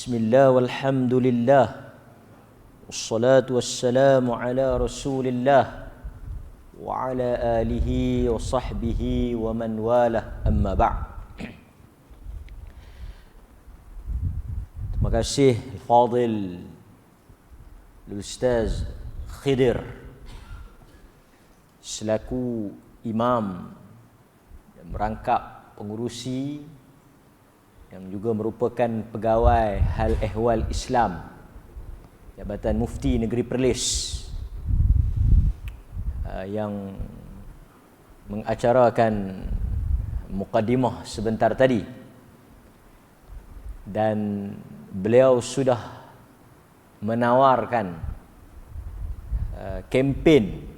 Bismillah walhamdulillah wassalatu wassalamu ala rasulillah wa ala alihi wa sahbihi wa man walah, amma ba'd. Terima kasih Fadil Ustaz Khidir selaku imam dan merangkap pengurusi yang juga merupakan pegawai hal ehwal Islam Jabatan Mufti Negeri Perlis yang mengacarakan mukadimah sebentar tadi, dan beliau sudah menawarkan kempen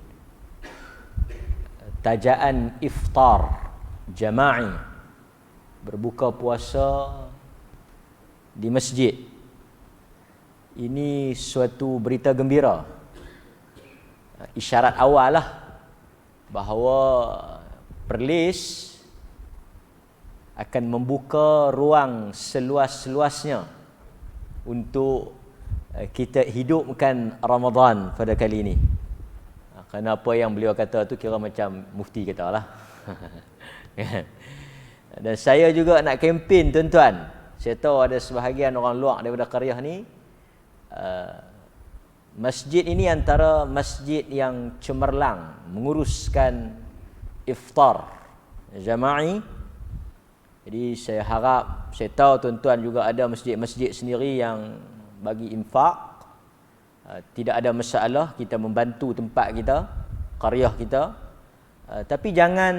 tajaan iftar jama'i, berbuka puasa di masjid. Ini suatu berita gembira, isyarat awal lah bahawa Perlis akan membuka ruang seluas-luasnya untuk kita hidupkan Ramadan pada kali ini. Kerana apa yang beliau kata tu kira macam mufti kata lah. Dan saya juga nak kempen, tuan-tuan. Saya tahu ada sebahagian orang luar daripada qaryah ni, masjid ini antara masjid yang cemerlang menguruskan iftar jama'i. Jadi saya harap, saya tahu tuan-tuan juga ada masjid-masjid sendiri yang bagi infak. Tidak ada masalah, kita membantu tempat kita, qaryah kita. Tapi jangan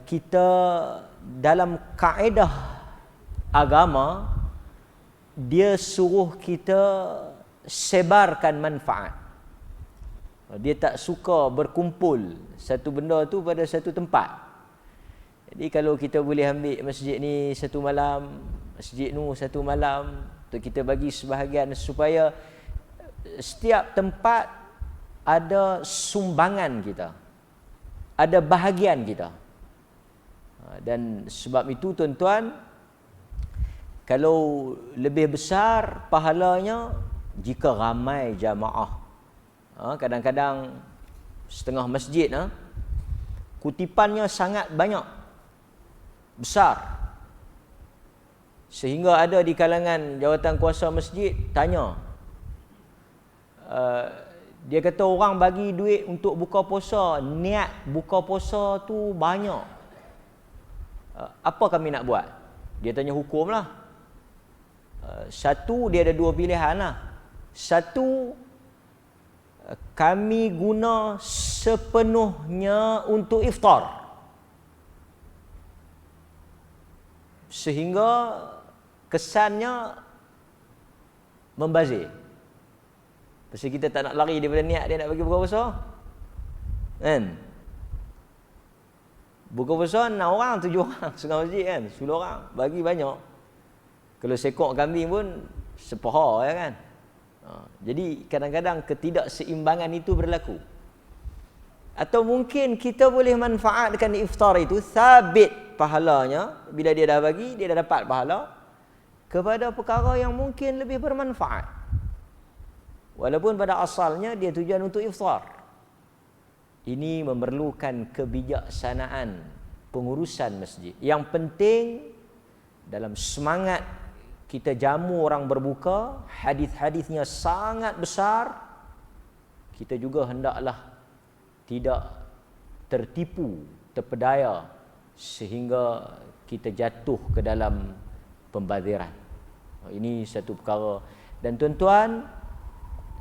kita dalam kaedah agama dia suruh kita sebarkan manfaat. Dia tak suka berkumpul satu benda tu pada satu tempat. Jadi kalau kita boleh ambil masjid ni satu malam, masjid nu satu malam, untuk kita bagi sebahagian supaya setiap tempat ada sumbangan kita, ada bahagian kita. Dan sebab itu tuan-tuan, kalau lebih besar pahalanya jika ramai jamaah. Kadang-kadang setengah masjid kutipannya sangat banyak, besar, sehingga ada di kalangan jawatan kuasa masjid tanya, dia kata orang bagi duit untuk buka puasa, niat buka puasa tu banyak, apa kami nak buat? Dia tanya hukum lah. Satu, dia ada dua pilihan lah. Satu, kami guna sepenuhnya untuk iftar, sehingga kesannya membazir. Pasal kita tak nak lari daripada niat dia nak bagi buka puasa, kan? Buka puasa 6 orang, 7 orang setengah masjid kan, 10 orang, bagi banyak. Kalau sekok kambing pun sepaha ya kan. Jadi kadang-kadang ketidakseimbangan itu berlaku. Atau mungkin kita boleh manfaatkan iftar itu, sabit pahalanya, bila dia dah bagi, dia dah dapat pahala kepada perkara yang mungkin lebih bermanfaat. Walaupun pada asalnya dia tujuan untuk iftar. Ini memerlukan kebijaksanaan pengurusan masjid. Yang penting dalam semangat kita jamu orang berbuka, hadis-hadisnya sangat besar, kita juga hendaklah tidak tertipu, terpedaya sehingga kita jatuh ke dalam pembaziran. Ini satu perkara. Dan tuan-tuan,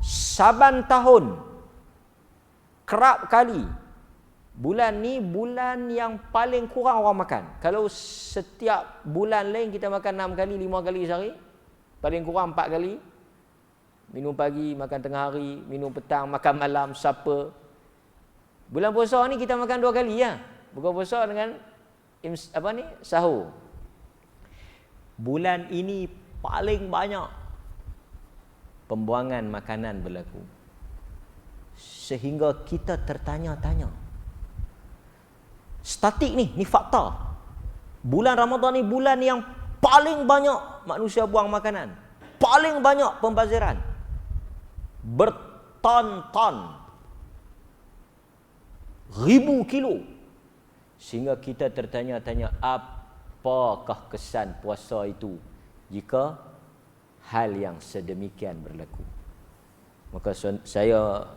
saban tahun kerap kali bulan ni bulan yang paling kurang orang makan. Kalau setiap bulan lain kita makan 6 kali, 5 kali sehari, paling kurang 4 kali. Minum pagi, makan tengah hari, minum petang, makan malam, supper. Bulan puasa ni kita makan 2 kali ya. Buka puasa dengan sahur. Bulan ini paling banyak pembuangan makanan berlaku, sehingga kita tertanya-tanya. Statik ni fakta. Bulan Ramadan ni bulan yang paling banyak manusia buang makanan. paling banyak pembaziran. Berton-ton. Ribu kilo. Sehingga kita tertanya-tanya, apakah kesan puasa itu jika hal yang sedemikian berlaku. Maka saya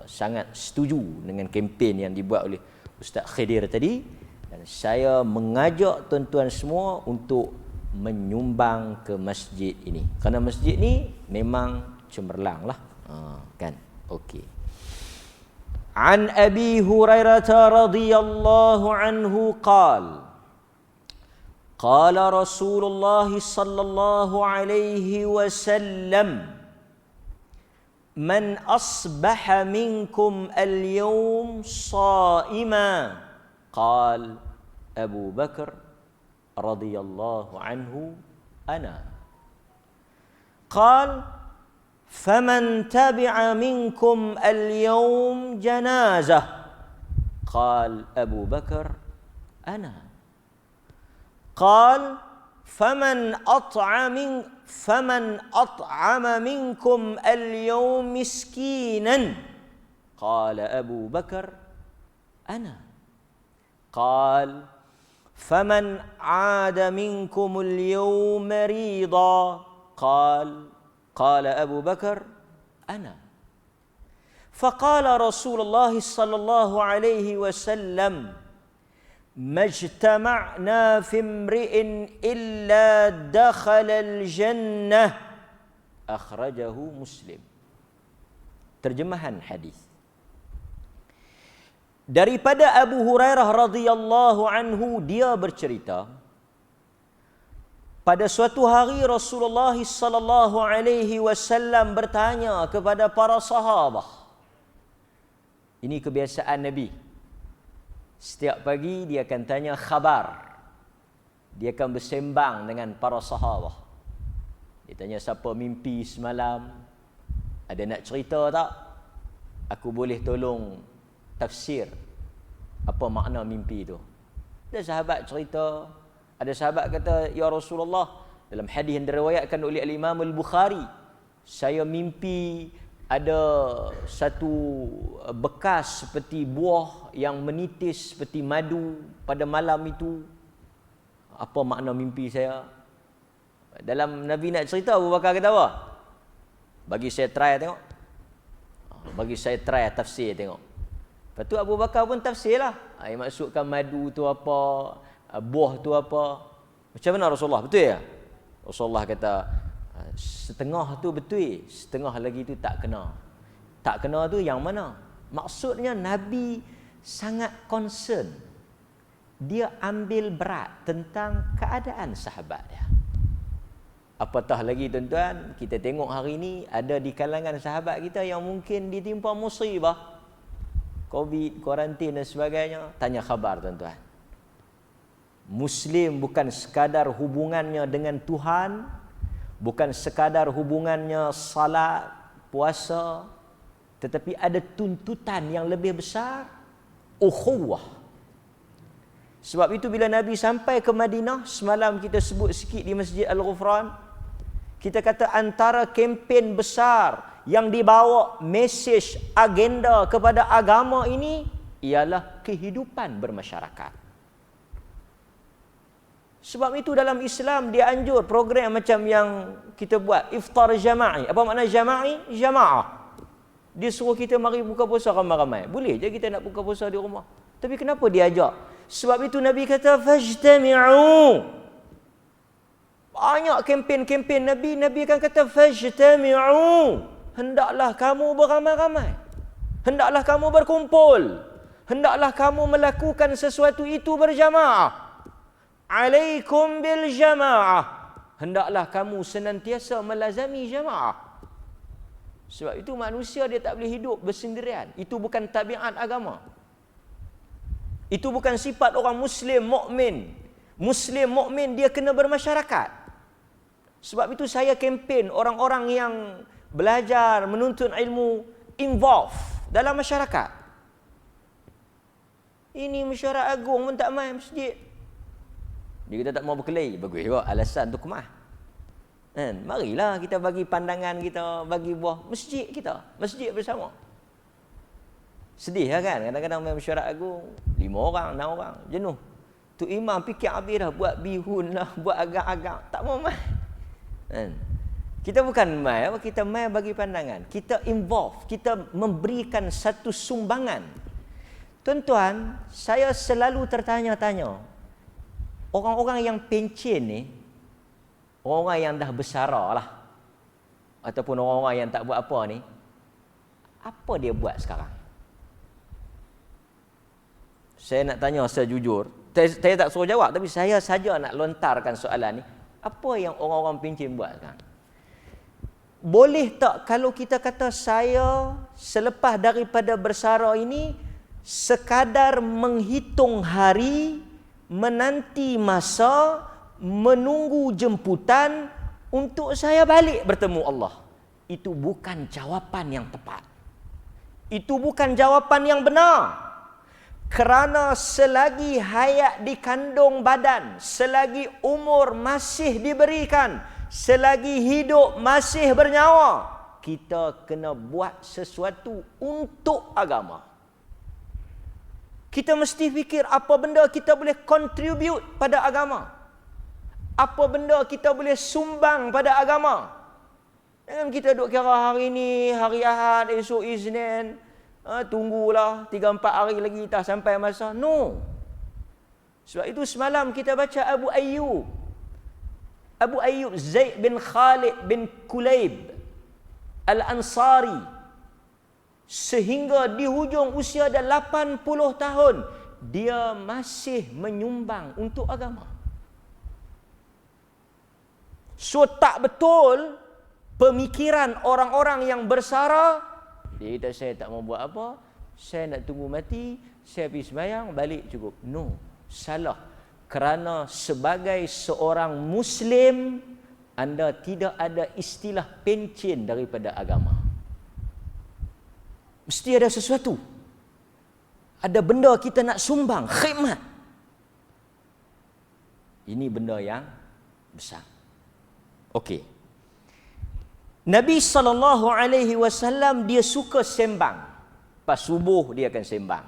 sangat setuju dengan kempen yang dibuat oleh Ustaz Khidir tadi, dan saya mengajak tuan-tuan semua untuk menyumbang ke masjid ini. Kerana masjid ni memang cemerlang lah. Kan? Okey. An Abi Hurairah radhiyallahu anhu qala qala Rasulullah sallallahu alaihi wasallam man asbaha minkum al-yawm sha'ima qala Abu Bakar radhiyallahu anhu ana qala فمن تبع منكم اليوم جنازة قال أبو بكر أنا قال فمن أطعم منكم اليوم مسكينا قال أبو بكر أنا قال فمن عاد منكم اليوم مريضا قال أبو بكر أنا فقال رسول الله صلى الله عليه وسلم ما اجتمعنا في امرئ إلا دخل الجنة أخرجه مسلم. Terjemahan hadis daripada Abu Hurairah radhiyallahu anhu, dia bercerita, pada suatu hari Rasulullah sallallahu alaihi wasallam bertanya kepada para sahabat. Ini kebiasaan Nabi. Setiap pagi dia akan tanya khabar. Dia akan bersembang dengan para sahabat. Dia tanya, siapa mimpi semalam? Ada nak cerita tak? Aku boleh tolong tafsir apa makna mimpi itu. Ada sahabat cerita. Ada sahabat kata, ya Rasulullah, dalam hadis yang diriwayatkan oleh Imam Al-Bukhari, saya mimpi ada satu bekas seperti buah yang menitis seperti madu pada malam itu. Apa makna mimpi saya? Dalam Nabi nak cerita, Abu Bakar kata apa? Bagi saya try tengok. Bagi saya try tafsir tengok. Lepas tu Abu Bakar pun tafsir lah. Yang maksudkan madu tu apa, buah tu apa. Macam mana Rasulullah? Betul ya? Rasulullah kata, setengah tu betul, setengah lagi tu tak kena. Tak kena tu yang mana? Maksudnya Nabi sangat concern. Dia ambil berat tentang keadaan sahabat dia. Apatah lagi tuan-tuan, kita tengok hari ini ada di kalangan sahabat kita yang mungkin ditimpa musibah, COVID, kuarantin dan sebagainya. Tanya khabar tuan-tuan. Muslim bukan sekadar hubungannya dengan Tuhan, bukan sekadar hubungannya salat, puasa, tetapi ada tuntutan yang lebih besar, ukhuwah. Sebab itu bila Nabi sampai ke Madinah, semalam kita sebut sikit di Masjid Al-Ghufran, kita kata antara kempen besar yang dibawa mesej agenda kepada agama ini ialah kehidupan bermasyarakat. Sebab itu dalam Islam dia anjur program macam yang kita buat, iftar jama'i. Apa makna jama'i? Jamaah. Dia suruh kita mari buka puasa ramai-ramai. Boleh je kita nak buka puasa di rumah. Tapi kenapa dia ajak? Sebab itu Nabi kata fajtami'u. Banyak kempen-kempen Nabi akan kata fajtami'u. Hendaklah kamu beramai-ramai. Hendaklah kamu berkumpul. Hendaklah kamu melakukan sesuatu itu berjamaah. Alaikum bil jamaah. Hendaklah kamu senantiasa melazami jamaah. Sebab itu manusia dia tak boleh hidup bersendirian. Itu bukan tabiat agama. Itu bukan sifat orang Muslim mukmin. Muslim mukmin dia kena bermasyarakat. Sebab itu saya kempen orang-orang yang belajar, menuntut ilmu, involve dalam masyarakat. Ini mesyuarat agung pun tak main masjid. Dia kata tak mau berkelahi. Bagus juga alasan tu kemah. Kan? Marilah kita bagi pandangan kita, bagi buah masjid kita, masjid bersama. Sedih lah kan? Kadang-kadang main mesyuarat agung 5 orang, 6 orang, jenuh. Tu imam fikir habis dah, buat bihun lah, buat agak-agak, tak mau main. Kan? Kita bukan main, kita main bagi pandangan. Kita involve, kita memberikan satu sumbangan. Tuan-tuan, saya selalu tertanya-tanya, orang-orang yang pencen ni, orang-orang yang dah bersara lah, ataupun orang-orang yang tak buat apa ni, apa dia buat sekarang? Saya nak tanya sejujur, saya tak suruh jawab, tapi saya saja nak lontarkan soalan ni. Apa yang orang-orang pencen buat sekarang? Boleh tak kalau kita kata saya selepas daripada bersara ini sekadar menghitung hari, menanti masa, menunggu jemputan untuk saya balik bertemu Allah? Itu bukan jawapan yang tepat. Itu bukan jawapan yang benar. Kerana selagi hayat di kandung badan, selagi umur masih diberikan, selagi hidup masih bernyawa, kita kena buat sesuatu untuk agama. Kita mesti fikir apa benda kita boleh contribute pada agama. Apa benda kita boleh sumbang pada agama. Jangan kita duk kira hari ni, hari Ahad, esok Isnin, tunggulah 3-4 hari lagi tak sampai masa. No. Sebab itu semalam kita baca Abu Ayyub Zaid bin Khalid bin Kulayb Al-Ansari, sehingga di hujung usia dah 80 tahun dia masih menyumbang untuk agama. So tak betul pemikiran orang-orang yang bersara, dia kata saya tak mau buat apa, saya nak tunggu mati, saya pergi sembahyang, balik cukup. No, salah. Kerana sebagai seorang Muslim, anda tidak ada istilah pencen daripada agama. Mesti ada sesuatu. Ada benda kita nak sumbang, khidmat. Ini benda yang besar. Okey. Nabi SAW dia suka sembang. Pas subuh dia akan sembang.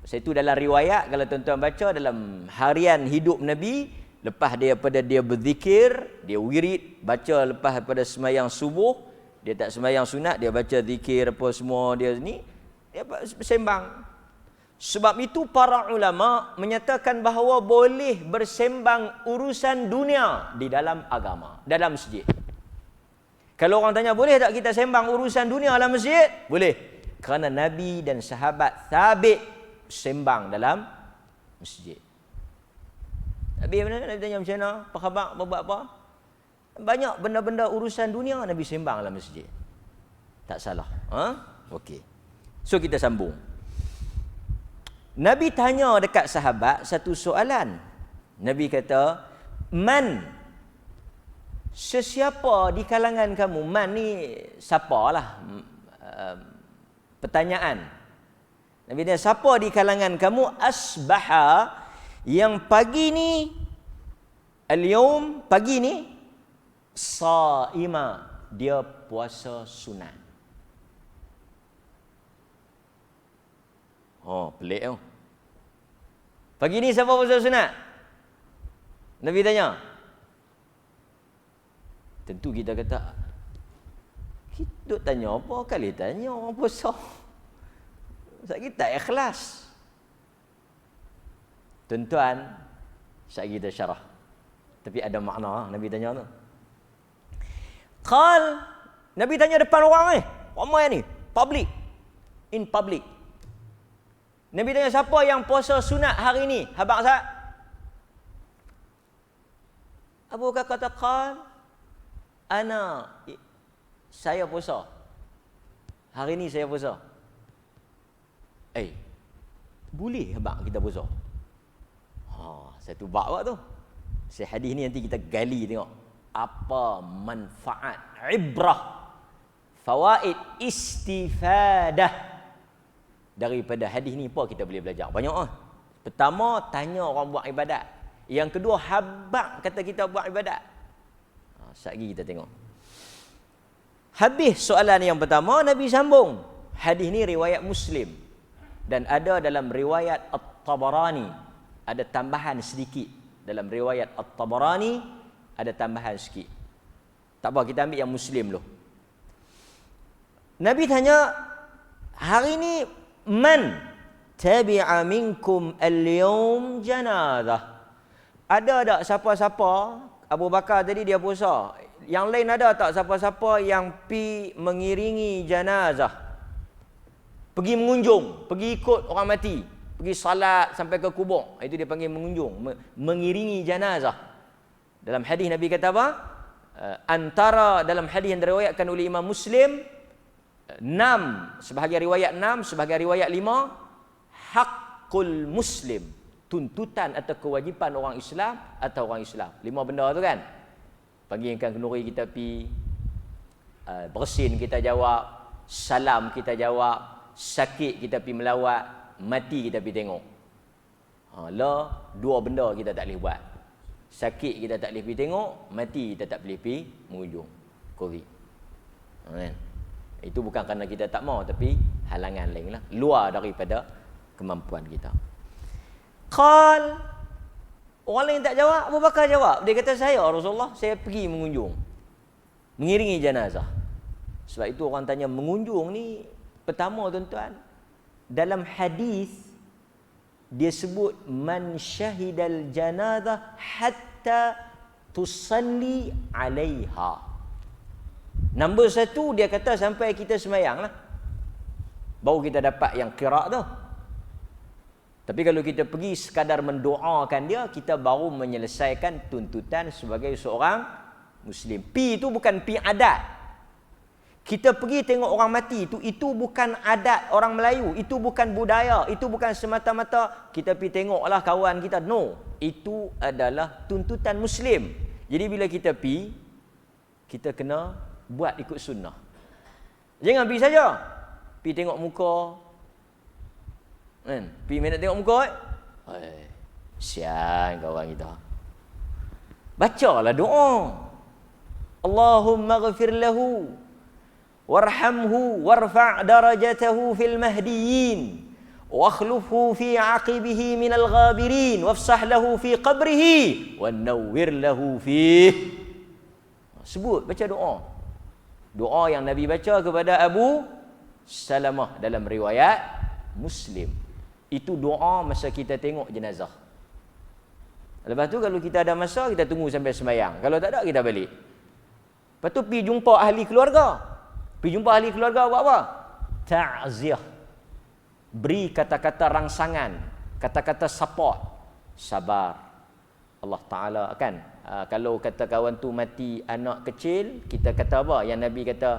Pasal itu dalam riwayat, kalau tuan-tuan baca dalam harian hidup Nabi, lepas daripada dia berzikir, dia wirid, baca lepas daripada sembahyang subuh, dia tak sembahyang sunat, dia baca zikir apa semua dia ni, dia bersembang. Sebab itu para ulama menyatakan bahawa boleh bersembang urusan dunia di dalam agama, dalam masjid. Kalau orang tanya, boleh tak kita sembang urusan dunia dalam masjid? Boleh. Kerana Nabi dan sahabat Thabit sembang dalam masjid. Nabi tanya macam mana? Apa khabar? Apa buat apa? Banyak benda-benda urusan dunia Nabi sembang dalam masjid. Tak salah. Okey. So kita sambung. Nabi tanya dekat sahabat satu soalan. Nabi kata, "Man?" Sesiapa di kalangan kamu? Man ni siapalah? Pertanyaan. Nabi tanya, siapa di kalangan kamu asbaha yang pagi ni, al-yawm, pagi ni saima, dia puasa sunat. Oh, pelik tu. Pagi ni siapa puasa sunat? Nabi tanya. Tentu kita kata, kita tanya apa kali tanya orang puasa. Sebab kita ikhlas. Tuan-tuan, saya kita syarah. Tapi ada makna Nabi tanya tu. Nabi tanya depan orang ni. Ramai ni, public. In public. Nabi tanya, siapa yang puasa sunat hari ni? Habaq Sa'ad. Abu Bakar kata, saya puasa. Hari ni saya puasa. Boleh habaq kita puasa? Satu bab tu. Hadis ni nanti kita gali tengok. Apa manfaat, ibrah, fawaid, istifadah daripada hadis ni. Apa kita boleh belajar? Banyak ah. Pertama, tanya orang buat ibadat. Yang kedua, habaq kata kita buat ibadat. Sekejap lagi kita tengok. Habis soalan yang pertama, Nabi sambung. Hadis ni riwayat Muslim dan ada dalam riwayat At-Tabarani. Ada tambahan sedikit dalam riwayat At-Tabarani, ada tambahan sikit. Tak apa, kita ambil yang Muslim dulu. Nabi tanya, hari ni man tabi'a minkum al-yawm janazah? Ada tak siapa-siapa? Abu Bakar tadi dia puasa. Yang lain ada tak siapa-siapa yang pi mengiringi jenazah? Pergi mengunjung, pergi ikut orang mati, pergi salat sampai ke kubur. Itu dia panggil mengunjung, mengiringi jenazah. Dalam hadis Nabi kata apa? Antara dalam hadis yang diriwayatkan oleh Imam Muslim, 6, sebahagian riwayat 6, sebahagian riwayat 5, haqqul muslim, tuntutan atau kewajipan orang Islam atau orang Islam. 5 benda tu kan. Panggilkan kenduri kita pi, bersin kita jawab, salam kita jawab, sakit kita pi melawat, mati kita pi tengok. Lah 2 benda kita tak boleh buat. Sakit kita tak boleh pi tengok, mati kita tak boleh pi mengunjung. Korek. Kan? Itu bukan kerana kita tak mau, tapi halangan lain lah, luar daripada kemampuan kita. Qal, orang lain tak jawab, Abu Bakar jawab. Dia kata, saya Rasulullah, saya pergi mengunjung, mengiringi jenazah. Sebab itu orang tanya mengunjung ni, pertama tuan-tuan, dalam hadis dia sebut man syahidal janazah hatta tusalli alaiha. Nombor 1 dia kata sampai kita sembahyang lah, baru kita dapat yang qira' tu. Tapi kalau kita pergi sekadar mendoakan dia, kita baru menyelesaikan tuntutan sebagai seorang Muslim. Pi itu bukan pi adat. Kita pergi tengok orang mati, itu bukan adat orang Melayu, itu bukan budaya, itu bukan semata-mata kita pergi tengoklah kawan kita. No, itu adalah tuntutan Muslim. Jadi bila kita pergi, kita kena buat ikut sunnah. Jangan pergi saja, pergi tengok muka, kan? Pergi nak tengok muka, sian kawan kita. Bacalah doa. Allahumma ghafir lahu warhamhu warfa' darajatahu fil mahdiyin wakhlufhu fi aqibihi minal ghabirin wafsah lahu fi qabrihi wa nawwir lahu fih. Sebut, baca doa. Doa yang Nabi baca kepada Abu Salamah dalam riwayat Muslim. Itu doa masa kita tengok jenazah. Lepas tu kalau kita ada masa, kita tunggu sampai sembahyang. Kalau tak ada, kita balik. Lepas tu pergi jumpa ahli keluarga. Pergi jumpa ahli keluarga buat apa? Ta'ziah. Beri kata-kata rangsangan, kata-kata support. Sabar. Allah Ta'ala kan, kalau kata kawan tu mati anak kecil, kita kata apa? Yang Nabi kata,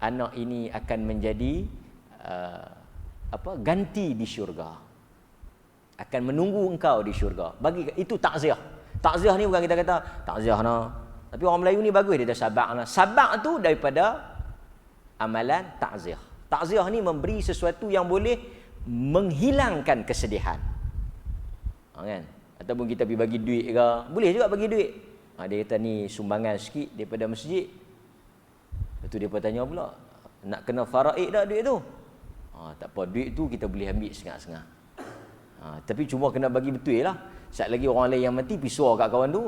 anak ini akan menjadi ganti di syurga. Akan menunggu engkau di syurga. Bagi itu takziah. Takziah ni bukan kita kata takziah nah. Tapi orang Melayu ni bagus, dia kata sabak nah. Sabak tu daripada amalan takziah. Takziah ni memberi sesuatu yang boleh menghilangkan kesedihan. Kan? Ataupun kita pergi bagi duit ke, boleh juga bagi duit. Dia kata ni sumbangan sikit daripada masjid. Lepas tu dia pun tanya pula, nak kena faraid tak duit tu? Tak apa, duit tu kita boleh ambil setengah-setengah. Tapi cuma kena bagi betul lah. Sekejap lagi orang lain yang mati pisau kat kawan tu.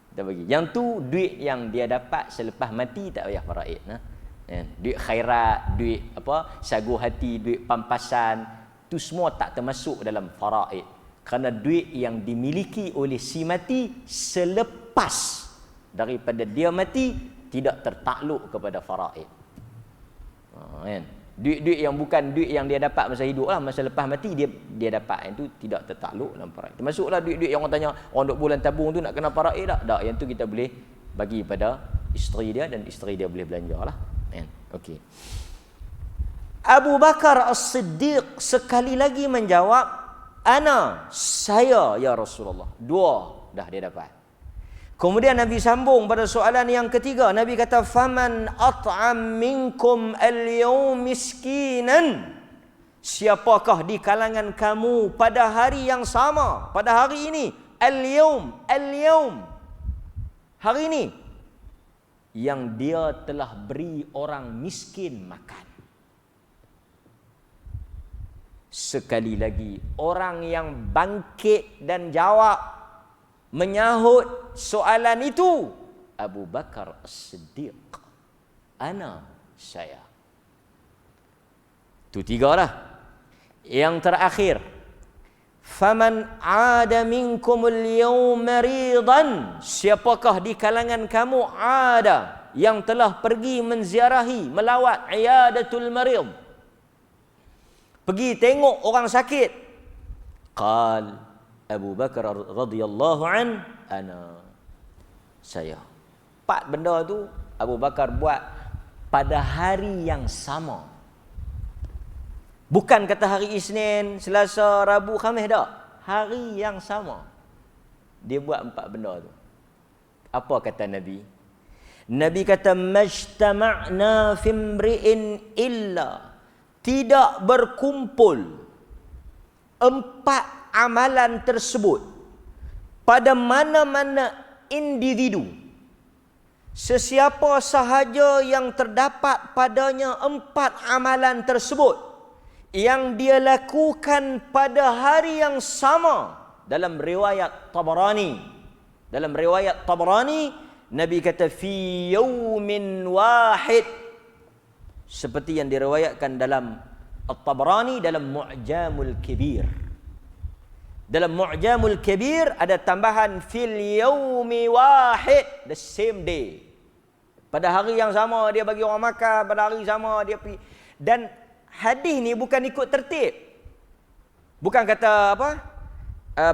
Kita bagi. Yang tu duit yang dia dapat selepas mati tak payah faraid. Duit khairat, duit sagu hati, duit pampasan, tu semua tak termasuk dalam faraid. Kerana duit yang dimiliki oleh si mati selepas daripada dia mati tidak tertakluk kepada faraid. Kan? Duit-duit yang bukan duit yang dia dapat masa hidup lah, masa lepas mati dia dapat, yang tu tidak tertakluk dalam faraid. Termasuklah duit-duit yang orang tanya, orang duk bulan tabung tu nak kena faraid tak? Tak, yang tu kita boleh bagi pada isteri dia dan isteri dia boleh belanja lah. Kan? Okey. Abu Bakar As-Siddiq sekali lagi menjawab, saya ya Rasulullah. 2 dah dia dapat. Kemudian Nabi sambung pada soalan yang ketiga. Nabi kata, faman at'am minkum al-yawm miskinan. Siapakah di kalangan kamu pada hari yang sama, pada hari ini, al-yawm, hari ini yang dia telah beri orang miskin makan. Sekali lagi, orang yang bangkit dan jawab, menyahut soalan itu, Abu Bakar As-Siddiq. Ana, saya. Itu 3 lah. Yang terakhir, faman ada minkumul yawma maridan, siapakah di kalangan kamu ada yang telah pergi menziarahi, melawat iyadatul marid, pergi tengok orang sakit. Qal Abu Bakar radhiyallahu an, ana, saya. 4 benda tu Abu Bakar buat pada hari yang sama. Bukan kata hari Isnin, Selasa, Rabu, Khamis, tak. Hari yang sama. Dia buat 4 benda tu. Apa kata Nabi? Nabi kata, majtama'na fimri'in illa, tidak berkumpul 4 amalan tersebut pada mana-mana individu, sesiapa sahaja yang terdapat padanya 4 amalan tersebut yang dia lakukan pada hari yang sama. Dalam riwayat Tabarani, Nabi kata fi yaumin wahid, seperti yang diriwayatkan dalam At-Tabarani dalam Mu'jamul Kabir. Dalam Mu'jamul Kabir ada tambahan fil yaumi wahid, the same day. Pada hari yang sama dia bagi orang makan, pada hari sama dia pergi. Dan hadis ni bukan ikut tertib. Bukan kata apa?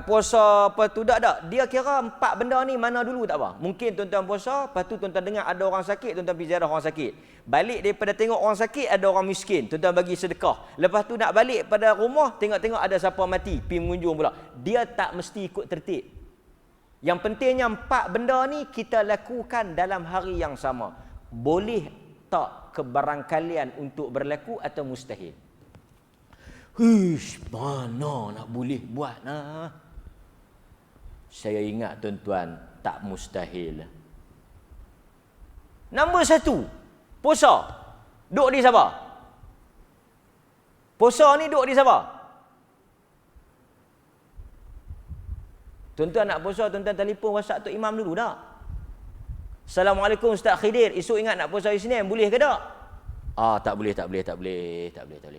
Puasa apa tu tak. Dia kira 4 benda ni mana dulu tak apa. Mungkin tuan-tuan puasa, lepas tu tuan-tuan dengar ada orang sakit, tuan-tuan pergi ziarah orang sakit. Balik daripada tengok orang sakit ada orang miskin, tuan-tuan bagi sedekah. Lepas tu nak balik pada rumah, tengok-tengok ada siapa mati, pergi mengunjung pula. Dia tak mesti ikut tertib. Yang pentingnya 4 benda ni kita lakukan dalam hari yang sama. Boleh tak kebarangkalian untuk berlaku atau mustahil? Hish, mana nak boleh buat nah? Saya ingat tuan-tuan, tak mustahil. Nombor 1, puasa. Duk di Sabah. Puasa ni duk di Sabah. Tuan-tuan nak puasa, tuan-tuan telefon WhatsApp Tok Imam dulu tak? Assalamualaikum Ustaz Khidir, esok ingat nak puasa Isnin, boleh ke tak? Tak boleh.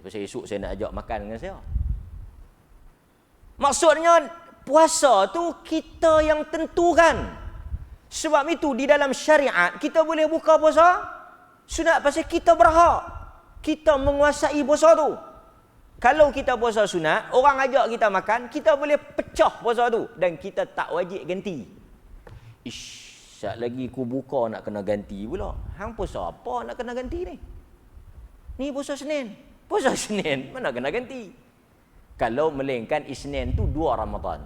Pasal esok saya nak ajak makan dengan saya. Maksudnya puasa tu kita yang tentukan. Sebab itu di dalam syariat kita boleh buka puasa sunat pasal kita berhak. Kita menguasai puasa tu. Kalau kita puasa sunat, orang ajak kita makan, kita boleh pecah puasa tu dan kita tak wajib ganti. Sekejap lagi ku buka nak kena ganti pula. Hang puasa apa nak kena ganti ni? Ni puasa Senin. Puasa Senin mana kena ganti? Kalau melainkan Isnin tu 2 Ramadan.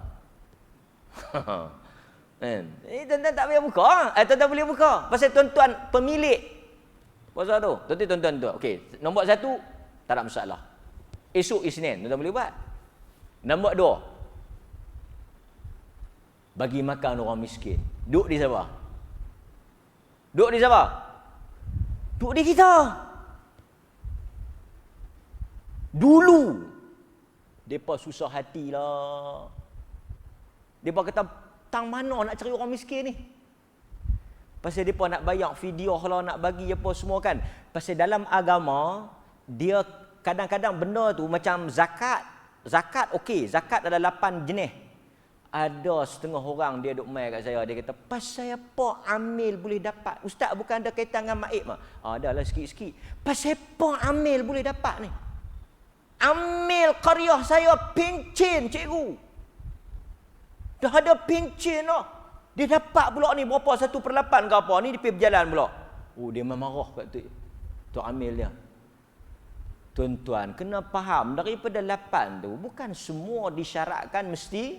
Tuan-tuan tak boleh buka. Tuan-tuan boleh buka. Pasal tuan-tuan pemilik puasa tu. Tuan-tuan tu. Okey, nombor 1 tak ada masalah. Esok Isnin tuan-tuan boleh buat. Nombor 2, bagi makan orang miskin. Duk di Sabah. Duk di Sabah. Duk di kita. Dulu depa susah hatilah. Depa kata tang mana nak cari orang miskin ni? Pasal depa nak bayar fidyah lah, nak bagi apa semua kan. Pasal dalam agama dia kadang-kadang benda tu macam zakat. Zakat okey, zakat ada 8 jenis. Ada setengah orang dia duk mai kat saya, dia kata pasal apa amil boleh dapat? Ustaz bukan ada kaitan dengan maib mah. Adalah sikit-sikit. Pasal apa amil boleh dapat ni? Amil qaryah saya pencen cikgu. Dah ada pencen dah. Dia dapat pula ni berapa 1/8 ke apa ni, dia pergi berjalan pula. Dia marah kat tu amil dia. Tuan-tuan kena faham, daripada 8 tu bukan semua disyaratkan mesti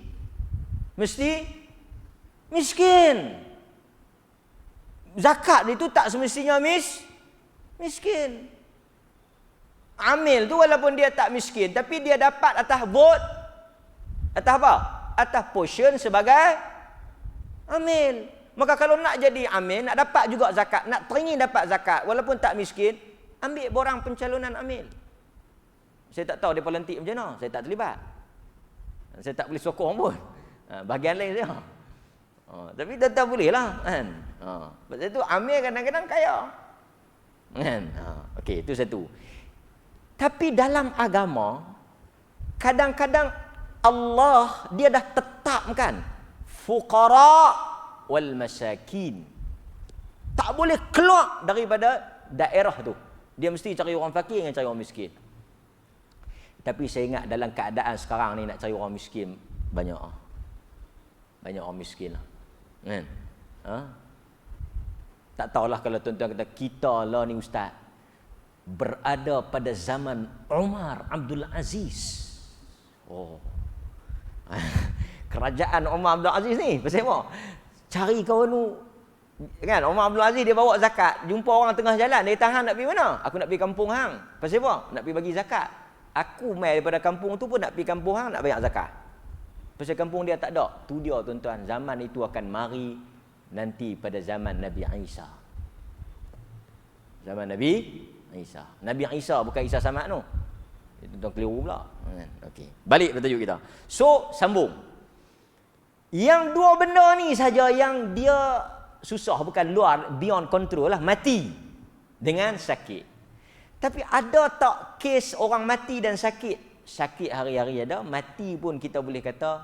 miskin. Zakat itu tak semestinya miskin. Amil tu walaupun dia tak miskin, tapi dia dapat atas vote, atas apa? Atas portion sebagai amil. Maka kalau nak jadi amil, nak dapat juga zakat, nak teringin dapat zakat walaupun tak miskin, ambil borang pencalonan amil. Saya tak tahu depa lantik macam mana, saya tak terlibat. Saya tak boleh sokong pun. Bahagian lain saya. Tapi tetap boleh lah kan. Sebab itu amil kadang-kadang kaya. Kan? Okey, itu satu. Tapi dalam agama kadang-kadang Allah dia dah tetapkan fuqara wal masakin. Tak boleh keluar daripada daerah tu. Dia mesti cari orang fakir dengan cari orang miskin. Tapi saya ingat dalam keadaan sekarang ni nak cari orang miskin banyak. Banyak orang miskin lah. Kan? Tak tahulah kalau tuan-tuan kata kita lah ni ustaz berada pada zaman Umar Abdul Aziz. Kerajaan Umar Abdul Aziz ni pasal apa? Cari kawan tu kan, Umar Abdul Aziz dia bawa zakat, jumpa orang tengah jalan, dia tahan nak pergi mana? Aku nak pergi kampung hang. Pasal apa? Nak pergi bagi zakat. Aku mai daripada kampung tu pun nak pergi kampung hang nak bayar zakat. Pasal kampung dia tak ada. Tu dia tuan-tuan, zaman itu akan mari nanti pada zaman Nabi Isa. Zaman Nabi Isa. Nabi Isa bukan Isa Samad tu. Tuan-tuan keliru pula. Okey. Balik pada tajuk kita. So, sambung. Yang dua benda ni saja yang dia susah, bukan luar, beyond control lah. Mati dengan sakit. Tapi ada tak kes orang mati dan sakit? Sakit hari-hari ada, mati pun kita boleh kata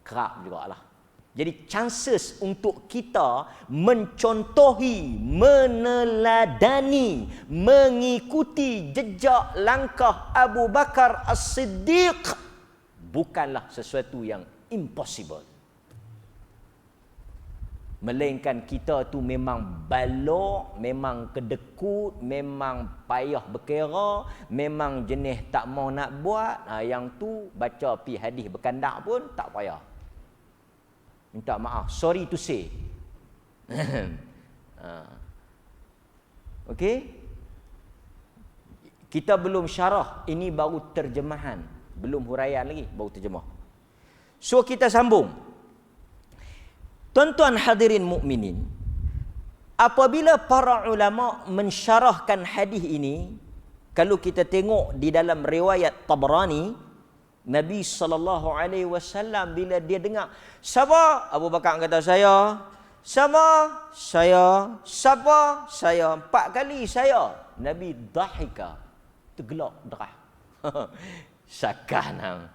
kerap jugalah. Jadi chances untuk kita mencontohi, meneladani, mengikuti jejak langkah Abu Bakar As-Siddiq bukanlah sesuatu yang impossible. Melainkan kita tu memang balok, memang kedekut, memang payah berkira, memang jenis tak mau nak buat. Yang tu baca pi hadis berkandak pun tak payah. Minta maaf, sorry to say. Okey? Kita belum syarah, ini baru terjemahan, belum huraian lagi, baru terjemah. So kita sambung. Tuan-tuan hadirin mukminin, apabila para ulama mensyarahkan hadis ini, kalau kita tengok di dalam riwayat Tabrani, Nabi SAW bila dia dengar, siapa? Abu Bakar kata saya. Siapa? Saya. Siapa? Saya. 4 kali saya. Nabi dahika. Tergelak derah. Syakah nang.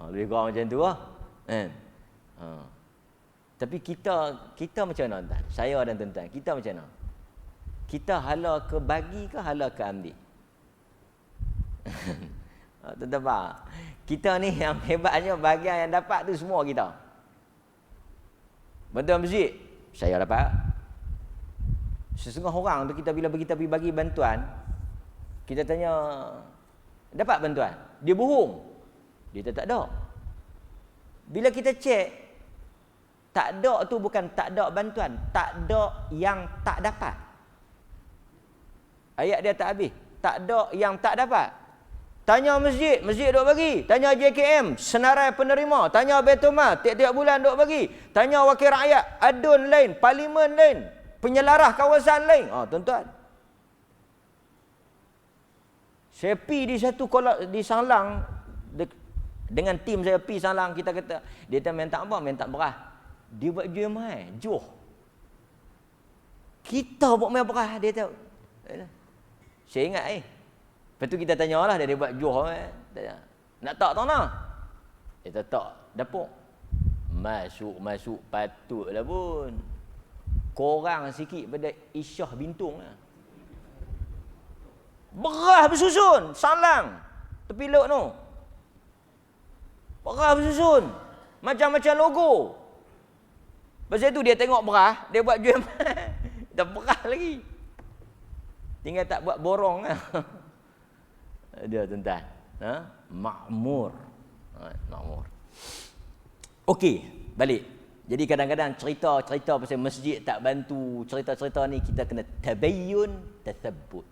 Lebih kurang macam tu lah. Tapi kita macam mana tuan? Saya dan tuan-tuan, kita macam mana? Kita hala ke bagi ke hala ke ambil? Tuan-tuan faham? Kita ni yang hebatnya bahagian yang dapat tu semua kita. Bantuan masjid, saya dapat. Setengah orang tu kita bila kita pergi bagi bantuan, kita tanya, dapat bantuan? Dia bohong. Dia tak ada. Bila kita cek, tak ada tu bukan tak ada bantuan, tak ada yang tak dapat. Ayat dia tak habis. Tak ada yang tak dapat. Tanya masjid, masjid duk bagi. Tanya JKM, senarai penerima. Tanya Baitul Mal, tiap-tiap bulan duk bagi. Tanya wakil rakyat, adun lain, parlimen lain, penyelarah kawasan lain. Tuan-tuan. Saya pi di satu kolak di Sanglang dengan tim saya pi Sanglang, kita kata, dia tak minta apa, minta beras. Dia buat jual mai, juh. Kita buat mai berah, dia tahu. Saya ingat Lepas tu kita tanyalah dia buat juh nak tak nak? Dia tak dapur. Masuk patutlah pun. Korang sikit pada Isyah Bintung lah. Berah bersusun, Sanglang, tepi laut tu. Berah bersusun, macam-macam logo. Pasal tu dia tengok berah, dia buat jual dah berah lagi. Tinggal tak buat borong lah. Dia tuan-tuan. Makmur. Makmur. Okey, balik. Jadi kadang-kadang cerita pasal masjid tak bantu, cerita-cerita ni kita kena tabayyun, tathabbut.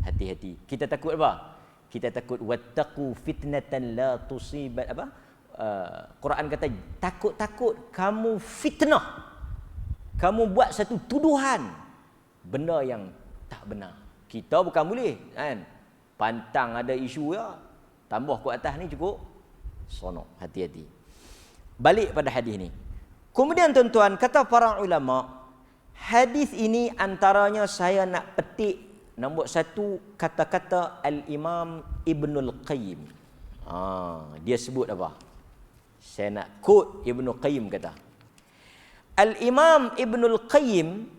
Hati-hati. Kita takut apa? Kita takut wattaqu fitnatan la tusibat apa? Quran kata takut-takut kamu fitnah Kamu buat satu tuduhan benda yang tak benar. Kita bukan boleh kan. Pantang ada isu ya, tambah ke atas ni cukup sonok. Hati-hati. Balik pada hadis ni. Kemudian tuan-tuan, kata para ulama, hadis ini antaranya saya nak petik nombor satu kata-kata Al-Imam Ibnul Qayyim. Dia sebut apa? Saya nak quote Ibnul Qayyim kata. Al-Imam Ibnul Qayyim,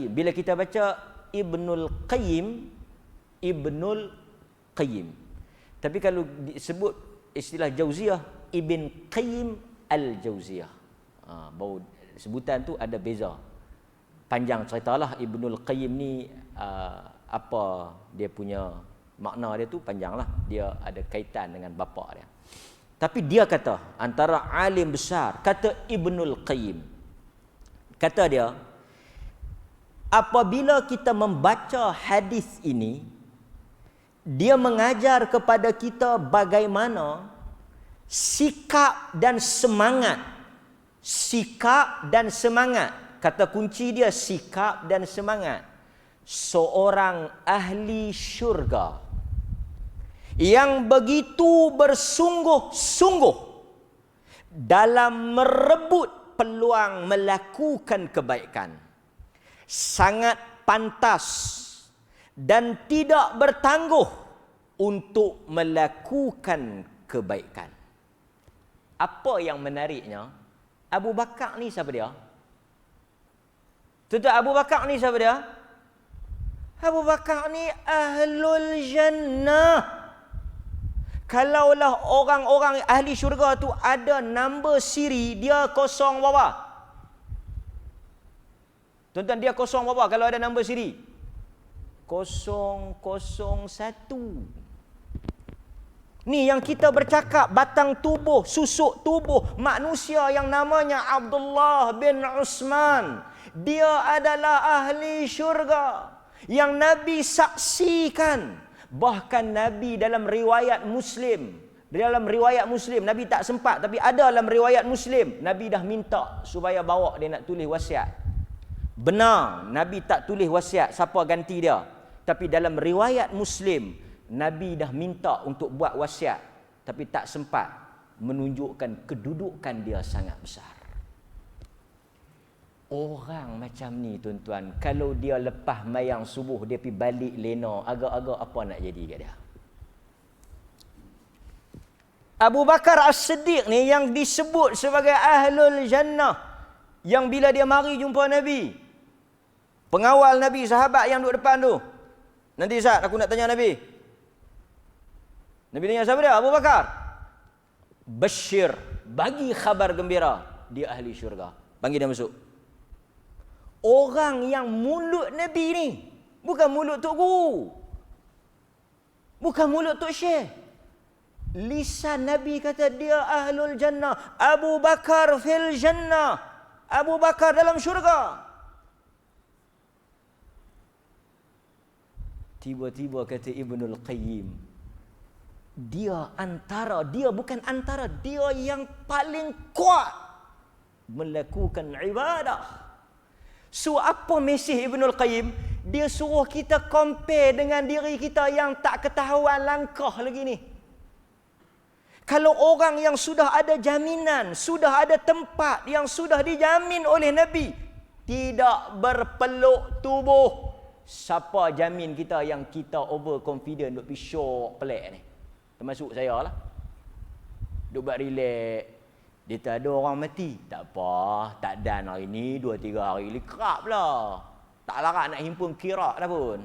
bila kita baca Ibnul Qayyim, tapi kalau disebut istilah Jauziyah, Ibn Qayyim Al-Jauziyah. Baru sebutan tu ada beza. Panjang ceritalah Ibnul Qayyim ni, apa dia punya makna dia tu panjanglah. Dia ada kaitan dengan bapa dia. Tapi dia kata, antara alim besar, kata Ibnul Qayyim, kata dia, apabila kita membaca hadis ini, dia mengajar kepada kita bagaimana sikap dan semangat. Kata kunci dia sikap dan semangat seorang ahli syurga yang begitu bersungguh-sungguh dalam merebut peluang melakukan kebaikan, sangat pantas dan tidak bertangguh untuk melakukan kebaikan. Apa yang menariknya, Abu Bakar ni siapa dia? Tuan-tuan, Abu Bakar ni siapa dia? Abu Bakar ni ahlul jannah. Kalaulah orang-orang ahli syurga tu ada number siri, dia kosong berapa? Tuan-tuan, dia kosong berapa kalau ada number siri? 001. Ni yang kita bercakap, batang tubuh, susuk tubuh manusia yang namanya Abdullah bin Usman. Dia adalah ahli syurga yang Nabi saksikan. Bahkan Nabi dalam riwayat Muslim, Nabi tak sempat, tapi ada dalam riwayat Muslim, Nabi dah minta supaya bawa dia nak tulis wasiat. Benar, Nabi tak tulis wasiat, siapa ganti dia. Tapi dalam riwayat Muslim, Nabi dah minta untuk buat wasiat, tapi tak sempat, menunjukkan kedudukan dia sangat besar. Orang macam ni tuan-tuan, kalau dia lepas mayang subuh, dia pergi balik lena, agak-agak apa nak jadi kat dia? Abu Bakar As-Siddiq ni yang disebut sebagai ahlul jannah, yang bila dia mari jumpa Nabi, pengawal Nabi, sahabat yang duduk depan tu, nanti Ustaz aku nak tanya Nabi. Nabi tanya siapa dia? Abu Bakar. Bashir, bagi khabar gembira, dia ahli syurga. Panggil dia masuk. Orang yang mulut Nabi ni, bukan mulut Tok Guru, bukan mulut Tok Syekh. Lisan Nabi kata dia ahlul jannah. Abu Bakar fil jannah. Abu Bakar dalam syurga. Tiba-tiba kata Ibnul Qayyim, dia yang paling kuat melakukan ibadah. So apa mesej Ibnul Qayyim? Dia suruh kita compare dengan diri kita yang tak ketahuan langkah lagi ni. Kalau orang yang sudah ada jaminan, sudah ada tempat yang sudah dijamin oleh Nabi, tidak berpeluk tubuh, siapa jamin kita yang kita overconfident duk pergi syok pelik ni? Termasuk saya lah. Duk buat relax. Dia tak ada orang mati. Tak apa. Tak dan hari ni, 2-3 hari ni kerap lah. Tak larat nak himpun kirak dah pun.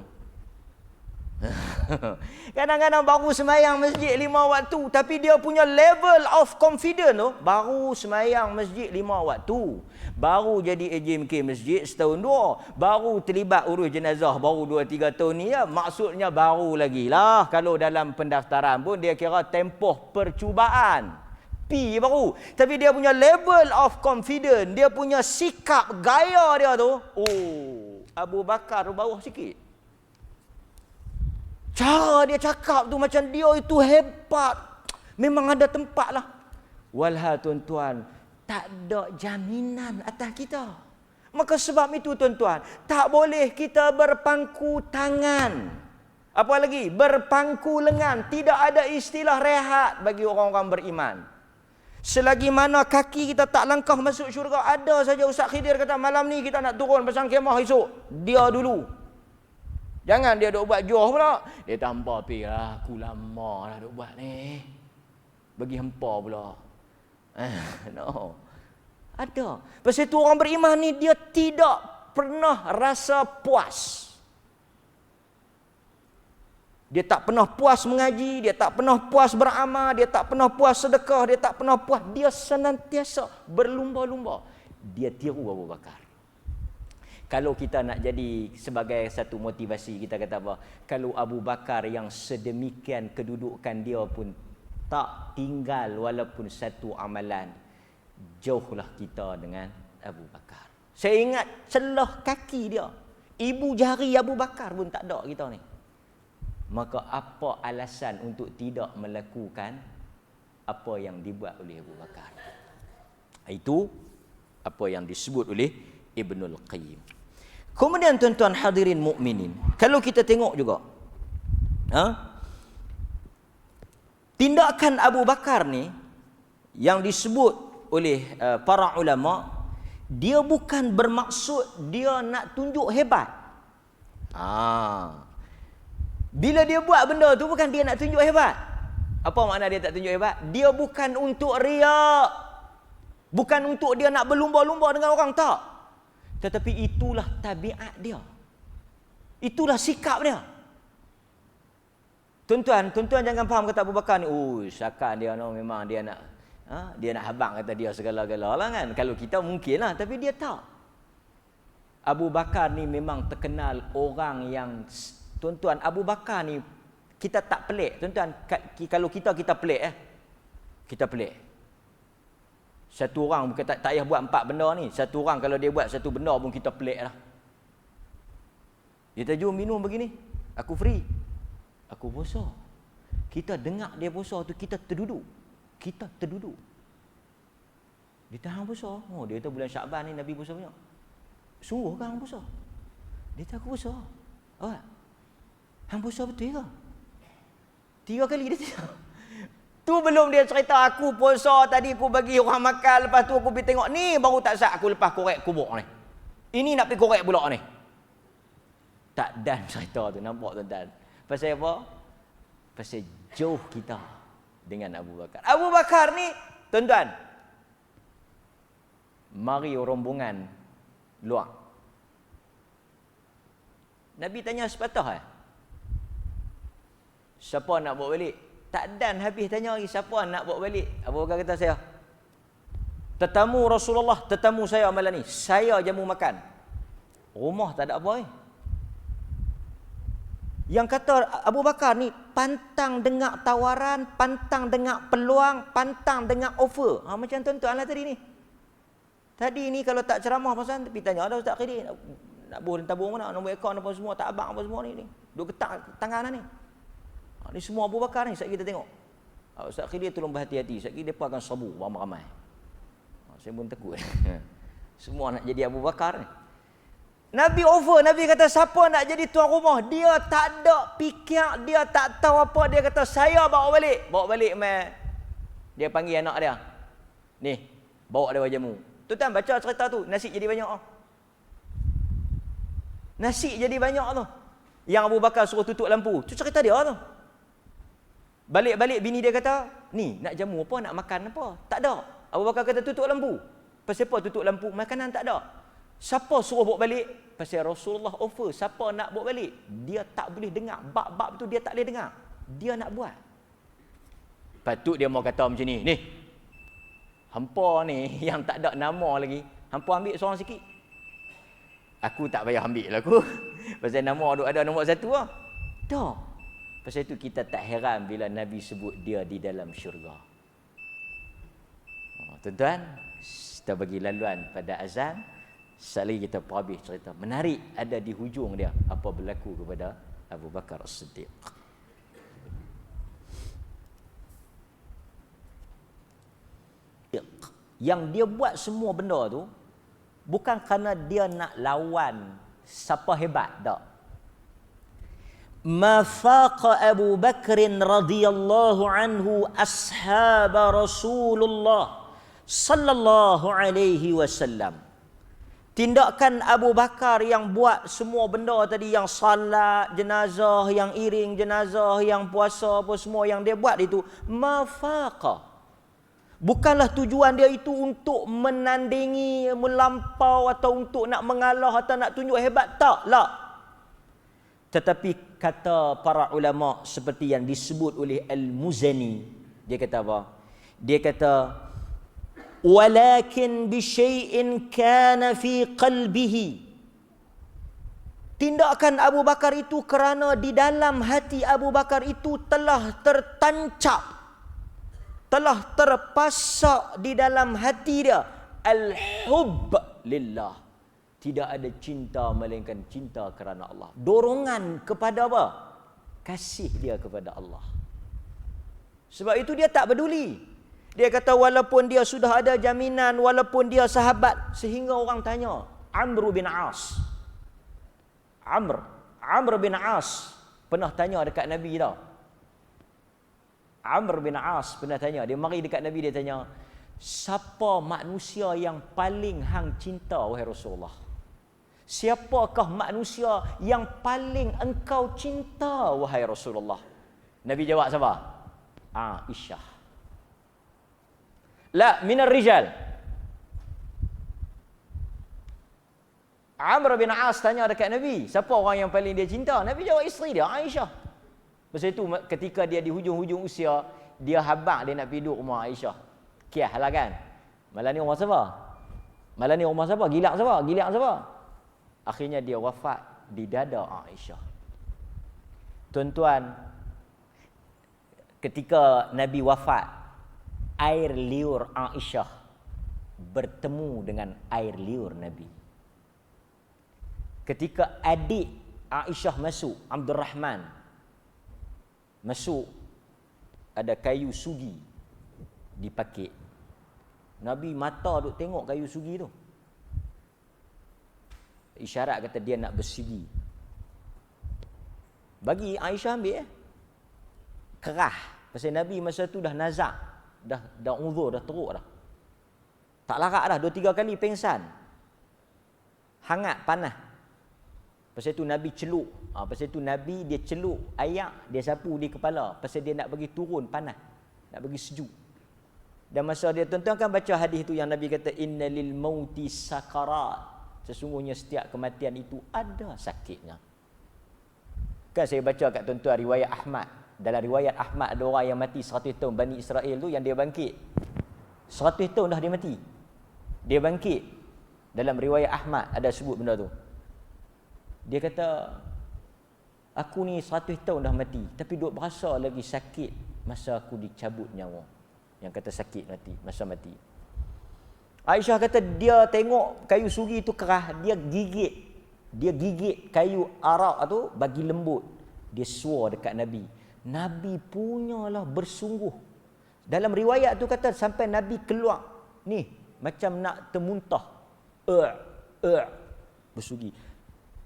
Kadang-kadang baru semayang masjid 5 waktu, tapi dia punya level of confidence tu, baru semayang masjid 5 waktu, baru jadi AJMK masjid setahun 2, baru terlibat urus jenazah baru 2-3 tahun ni ya. Maksudnya baru lagi lah. Kalau dalam pendaftaran pun dia kira tempoh percubaan P baru. Tapi dia punya level of confidence, dia punya sikap, gaya dia tu, oh, Abu Bakar bawah sikit. Cara dia cakap tu macam dia itu hebat. Memang ada tempat lah. Walha tuan-tuan, tak ada jaminan atas kita. Maka sebab itu tuan-tuan, tak boleh kita berpangku tangan. Apa lagi? Berpangku lengan. Tidak ada istilah rehat bagi orang-orang beriman. Selagi mana kaki kita tak langkah masuk syurga, ada saja Ustaz Khidir kata malam ni kita nak turun pasang kemah esok. Dia dulu. Jangan dia duk buat joh pula. Dia tambah pi lah, aku lama lah duk buat ni. Bagi hampa pula. No. Ada. Pasal itu orang beriman ni dia tidak pernah rasa puas. Dia tak pernah puas mengaji, dia tak pernah puas beramal, dia tak pernah puas sedekah, dia tak pernah puas. Dia senantiasa berlumba-lumba. Dia tiru Abu Bakar. Kalau kita nak jadi sebagai satu motivasi, kita kata apa? Kalau Abu Bakar yang sedemikian kedudukan dia pun tak tinggal walaupun satu amalan, jauhlah kita dengan Abu Bakar. Saya ingat celah kaki dia. Ibu jari Abu Bakar pun tak ada kita ni. Maka apa alasan untuk tidak melakukan apa yang dibuat oleh Abu Bakar? Itu apa yang disebut oleh Ibnul Qayyim. Kemudian tuan-tuan hadirin mukminin, kalau kita tengok juga tindakan Abu Bakar ni yang disebut oleh para ulama, dia bukan bermaksud dia nak tunjuk hebat. Bila dia buat benda tu bukan dia nak tunjuk hebat. Apa makna dia tak tunjuk hebat? Dia bukan untuk riak. Bukan untuk dia nak berlumba-lumba dengan orang, tak. Tetapi itulah tabiat dia. Itulah sikap dia. Tuan-tuan jangan faham kata Abu Bakar ni, syakat dia no, memang dia nak dia nak habang kata dia segala-gala lah kan. Kalau kita mungkin lah, tapi dia tak. Abu Bakar ni memang terkenal orang yang, tuan-tuan, Abu Bakar ni kita tak pelik. Tuan-tuan, kalau kita pelik Kita pelik. Satu orang bukan tak payah buat 4 benda ni. Satu orang kalau dia buat satu benda pun kita pelik lah. Dia kata, jom minum begini. Aku free. Aku puasa. Kita dengar dia puasa tu, kita terduduk. Dia tahan puasa. Dia kata bulan Syakban ni Nabi puasa banyak. Sungguh kan hang puasa? Dia kata aku puasa. Hang puasa betul ke? 3 kali dia cakap. Tu belum dia cerita aku puasa tadi aku bagi orang makan, lepas tu aku pergi tengok ni baru tak sah aku lepas korek kubur ni. Ini nak pergi korek pula ni. Tak dan cerita tu, nampak tuan-tuan. Pasal apa? Pasal jauh kita dengan Abu Bakar. Abu Bakar ni, tuan-tuan, mari rombongan luar. Nabi tanya sepatah siapa nak bawa balik? Tak dan habis tanya lagi, siapa nak bawa balik? Abu Bakar kata, saya. Tetamu Rasulullah, tetamu saya malam ni. Saya jamu makan. Rumah tak ada apa Yang kata Abu Bakar ni pantang dengar tawaran, pantang dengar peluang, pantang dengar offer. Macam tuan-tuan lah tadi ni. Tadi ni kalau tak ceramah pasal tapi tanya ada Ustaz Khidir nak boleh tabung mana, nombor akaun apa semua, tak abang apa semua ni. Duk ketak tangan ni. Ni semua Abu Bakar ni, sekejap kita tengok. Ustaz Khidir tolong berhati-hati. Sekejap mereka akan sabu ramai-ramai. Saya pun takut. Semua nak jadi Abu Bakar ni. Nabi offer, Nabi kata siapa nak jadi tuan rumah? Dia tak ada fikir, dia tak tahu apa. Dia kata saya bawa balik. Bawa balik dia panggil anak dia. Ni, bawa dia jamu. Tuan-tuan baca cerita tu, nasi jadi banyak. Nasi jadi banyak tu. Yang Abu Bakar suruh tutup lampu. Tu cerita dia tu. Balik-balik bini dia kata, ni nak jamu apa, nak makan apa? Tak ada. Abu Bakar kata tutup lampu. Pasal apa tutup lampu? Makanan tak ada. Siapa suruh bawa balik? Pasal Rasulullah offer, siapa nak bawa balik? Dia tak boleh dengar. Bab-bab tu dia tak boleh dengar. Dia nak buat. Patut dia mau kata macam ni. Ni, hampa ni yang tak ada nama lagi. Hampa ambil seorang sikit. Aku tak payah ambil lah aku. Pasal nama ada nombor 1 lah. Tak. Pasal itu kita tak heran bila Nabi sebut dia di dalam syurga. Tuan-tuan, kita bagi laluan pada azan. Sekali kita habis cerita. Menarik ada di hujung dia apa berlaku kepada Abu Bakar As-Siddiq. Yang dia buat semua benda tu bukan kerana dia nak lawan siapa hebat, tak. Ma faqa Abu Bakr radhiyallahu anhu ashab Rasulullah sallallahu alaihi wasallam. Tindakan Abu Bakar yang buat semua benda tadi, yang salat jenazah, yang iring jenazah, yang puasa apa semua yang dia buat itu, mafaqa. Bukanlah tujuan dia itu untuk menandingi, melampau atau untuk nak mengalah atau nak tunjuk hebat, taklah. Tetapi kata para ulama seperti yang disebut oleh Al-Muzani, dia kata apa? Dia kata walakin bi syai'in kana fi qalbihi. Tindakan Abu Bakar itu kerana di dalam hati Abu Bakar itu telah tertancap, telah terpasak di dalam hati dia al-hubb lillah. Tidak ada cinta melainkan cinta kerana Allah. Dorongan kepada apa? Kasih dia kepada Allah. Sebab itu dia tak peduli. Dia kata walaupun dia sudah ada jaminan, walaupun dia sahabat, sehingga orang tanya, Amr bin As pernah tanya dekat Nabi tau. Amr bin As pernah tanya, dia mari dekat Nabi, dia tanya, siapa manusia yang paling hang cinta wahai Rasulullah? Siapakah manusia yang paling engkau cinta wahai Rasulullah? Nabi jawab siapa? Aisyah. La minar rijal. Amr bin As tanya dekat Nabi, siapa orang yang paling dia cinta? Nabi jawab isteri dia, Aisyah. Pasal itu ketika dia di hujung-hujung usia, dia habaq dia nak pergi duduk rumah Aisyah. Kiah lah kan. Malam ni rumah siapa? Malam ni rumah siapa? Gilak siapa? Gilak siapa? Akhirnya dia wafat di dada Aisyah. Tuan-tuan, ketika Nabi wafat, air liur Aisyah bertemu dengan air liur Nabi. Ketika adik Aisyah masuk, Abdul Rahman masuk, ada kayu sugi dipakit. Nabi mata duk tengok kayu sugi tu. Isyarat kata dia nak bersigi. Bagi Aisyah ambil kerah. Pasal Nabi masa tu dah nazak, dah uzur, dah teruk dah. Tak larat dah, 2-3 kali pengsan. Hangat, panas. Pasal tu Nabi celuk. Pasal tu Nabi dia celuk ayak, dia sapu di kepala. Pasal dia nak bagi turun panas, nak bagi sejuk. Dan masa dia, tuan-tuan kan baca hadis tu yang Nabi kata innalil mauti sakarat. Sesungguhnya setiap kematian itu ada sakitnya. Kan saya baca kat tuan-tuan riwayat Ahmad. Dalam riwayat Ahmad ada orang yang mati 100 tahun, Bani Israel tu, yang dia bangkit 100 tahun dah dia mati, dia bangkit. Dalam riwayat Ahmad ada sebut benda tu. Dia kata, aku ni 100 tahun dah mati, tapi duk berasa lagi sakit masa aku dicabut nyawa. Yang kata sakit mati, masa mati. Aisyah kata dia tengok kayu sugi tu kerah, dia gigit kayu arak tu bagi lembut. Dia suar dekat Nabi. Nabi punyalah bersungguh. Dalam riwayat tu kata sampai Nabi keluar ni macam nak termuntah. Bersugi.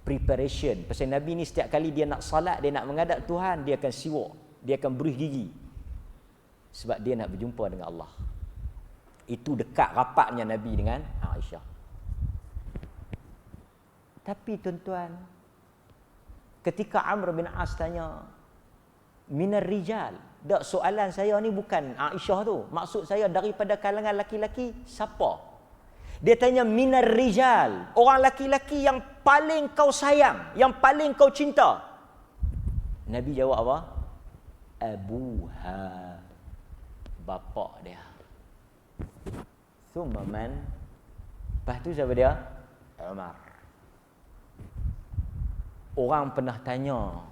Preparation. Pasal Nabi ni setiap kali dia nak salat, dia nak menghadap Tuhan, dia akan siwak, dia akan berih gigi. Sebab dia nak berjumpa dengan Allah. Itu dekat rapatnya Nabi dengan Aisyah. Tapi tuan-tuan, ketika Amr bin As tanya, minar rijal, tak, soalan saya ni bukan Aisyah tu. Maksud saya daripada kalangan laki-laki, siapa? Dia tanya minar rijal, orang laki-laki yang paling kau sayang, yang paling kau cinta. Nabi jawab apa? Abuha, bapa dia. Thumma man? Lepas tu siapa dia? Umar. Orang pernah tanya,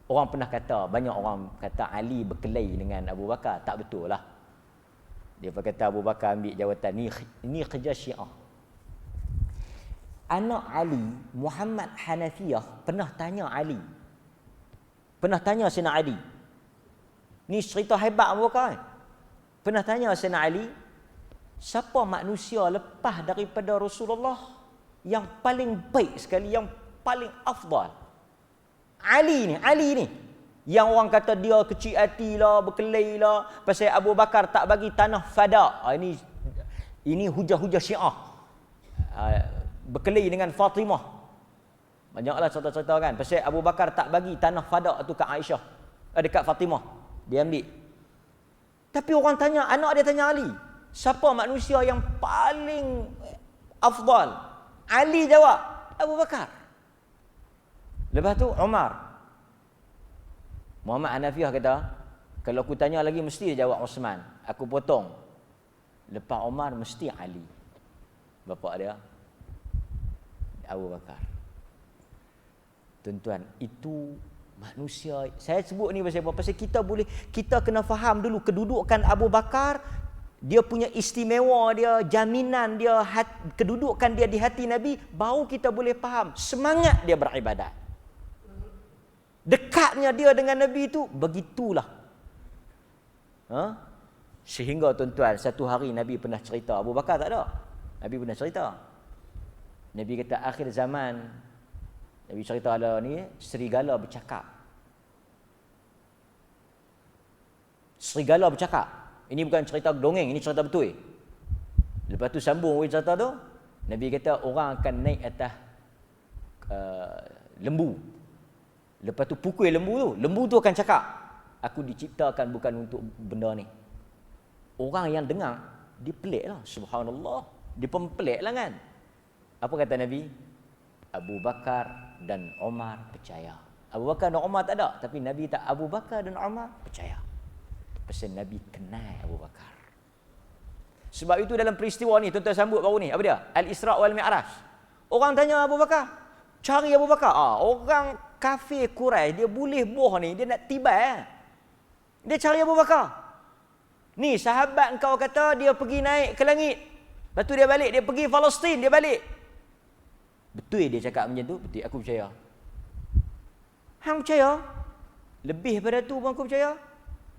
orang pernah kata, banyak orang kata Ali berkelahi dengan Abu Bakar. Tak betul lah. Dia kata Abu Bakar ambil jawatan ni kerja Syiah. Anak Ali, Muhammad Hanafiyah, pernah tanya Ali. Pernah tanya Sayyidina Ali. Ni cerita hebat Abu Bakar. Pernah tanya Sayyidina Ali, siapa manusia lepas daripada Rasulullah yang paling baik sekali, yang paling afdal? Ali ni. Yang orang kata dia kecil hati lah, berkelahi lah pasal Abu Bakar tak bagi tanah fada. Ini hujah-hujah Syiah. Berkelahi dengan Fatimah. Banyaklah cerita-cerita kan. Pasal Abu Bakar tak bagi tanah fada tu kat Aisyah. Dekat Fatimah. Dia ambil. Tapi orang tanya, anak dia tanya Ali, siapa manusia yang paling afdal? Ali jawab, Abu Bakar. Lepas tu Umar. Muhammad Hanafiah kata, kalau aku tanya lagi mesti dia jawab Osman. Aku potong. Lepas Umar mesti Ali. Bapa dia Abu Bakar. Tuan-tuan, itu manusia. Saya sebut ni pasal apa? Pasal kita kena faham dulu kedudukan Abu Bakar, dia punya istimewa dia, jaminan dia, kedudukan dia di hati Nabi, baru kita boleh faham semangat dia beribadat. Dekatnya dia dengan Nabi itu begitulah. Sehingga tuan-tuan, satu hari Nabi pernah cerita, Abu Bakar tak ada. Nabi pernah cerita. Nabi kata akhir zaman, Nabi cerita ada ni, serigala bercakap. Serigala bercakap. Ini bukan cerita dongeng, ini cerita betul. Lepas tu sambung cerita tu, Nabi kata orang akan naik atas lembu. Lepas tu pukul lembu tu akan cakap, aku diciptakan bukan untuk benda ni. Orang yang dengar, dia pelik lah. Subhanallah. Dia pun pelik lah kan. Apa kata Nabi? Abu Bakar dan Umar percaya. Abu Bakar dan Umar tak ada. Tapi Nabi tak, Abu Bakar dan Umar percaya. Pasal Nabi kenal Abu Bakar. Sebab itu dalam peristiwa ni, tuan-tuan sambut baru ni, apa dia? Al-Isra' wal Mi'raj. Orang tanya Abu Bakar, cari Abu Bakar. Orang kafir Quraisy, dia boleh boh ni, dia nak tibai. Dia cari Abu Bakar. Ni sahabat engkau kata dia pergi naik ke langit. Lepas tu dia balik, dia pergi Palestin, dia balik. Betul dia cakap macam tu? Betul, aku percaya. Hang percaya? Lebih pada tu pun aku percaya.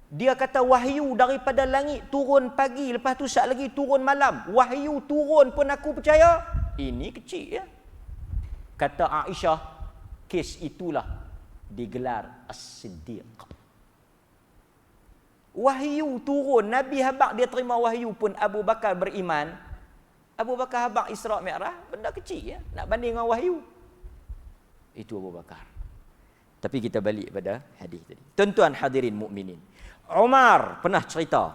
Dia kata wahyu daripada langit turun pagi, lepas tu sat lagi turun malam. Wahyu turun pun aku percaya. Ini kecil ya. Kata Aisyah, kes itulah digelar As-Siddiq. Wahyu turun, Nabi habaq dia terima wahyu pun Abu Bakar beriman. Abu Bakar habaq Isra' Mi'raj, benda kecil ya, nak banding dengan wahyu. Itu Abu Bakar. Tapi kita balik pada hadis tadi. Tuan-tuan hadirin mukminin, Umar pernah cerita.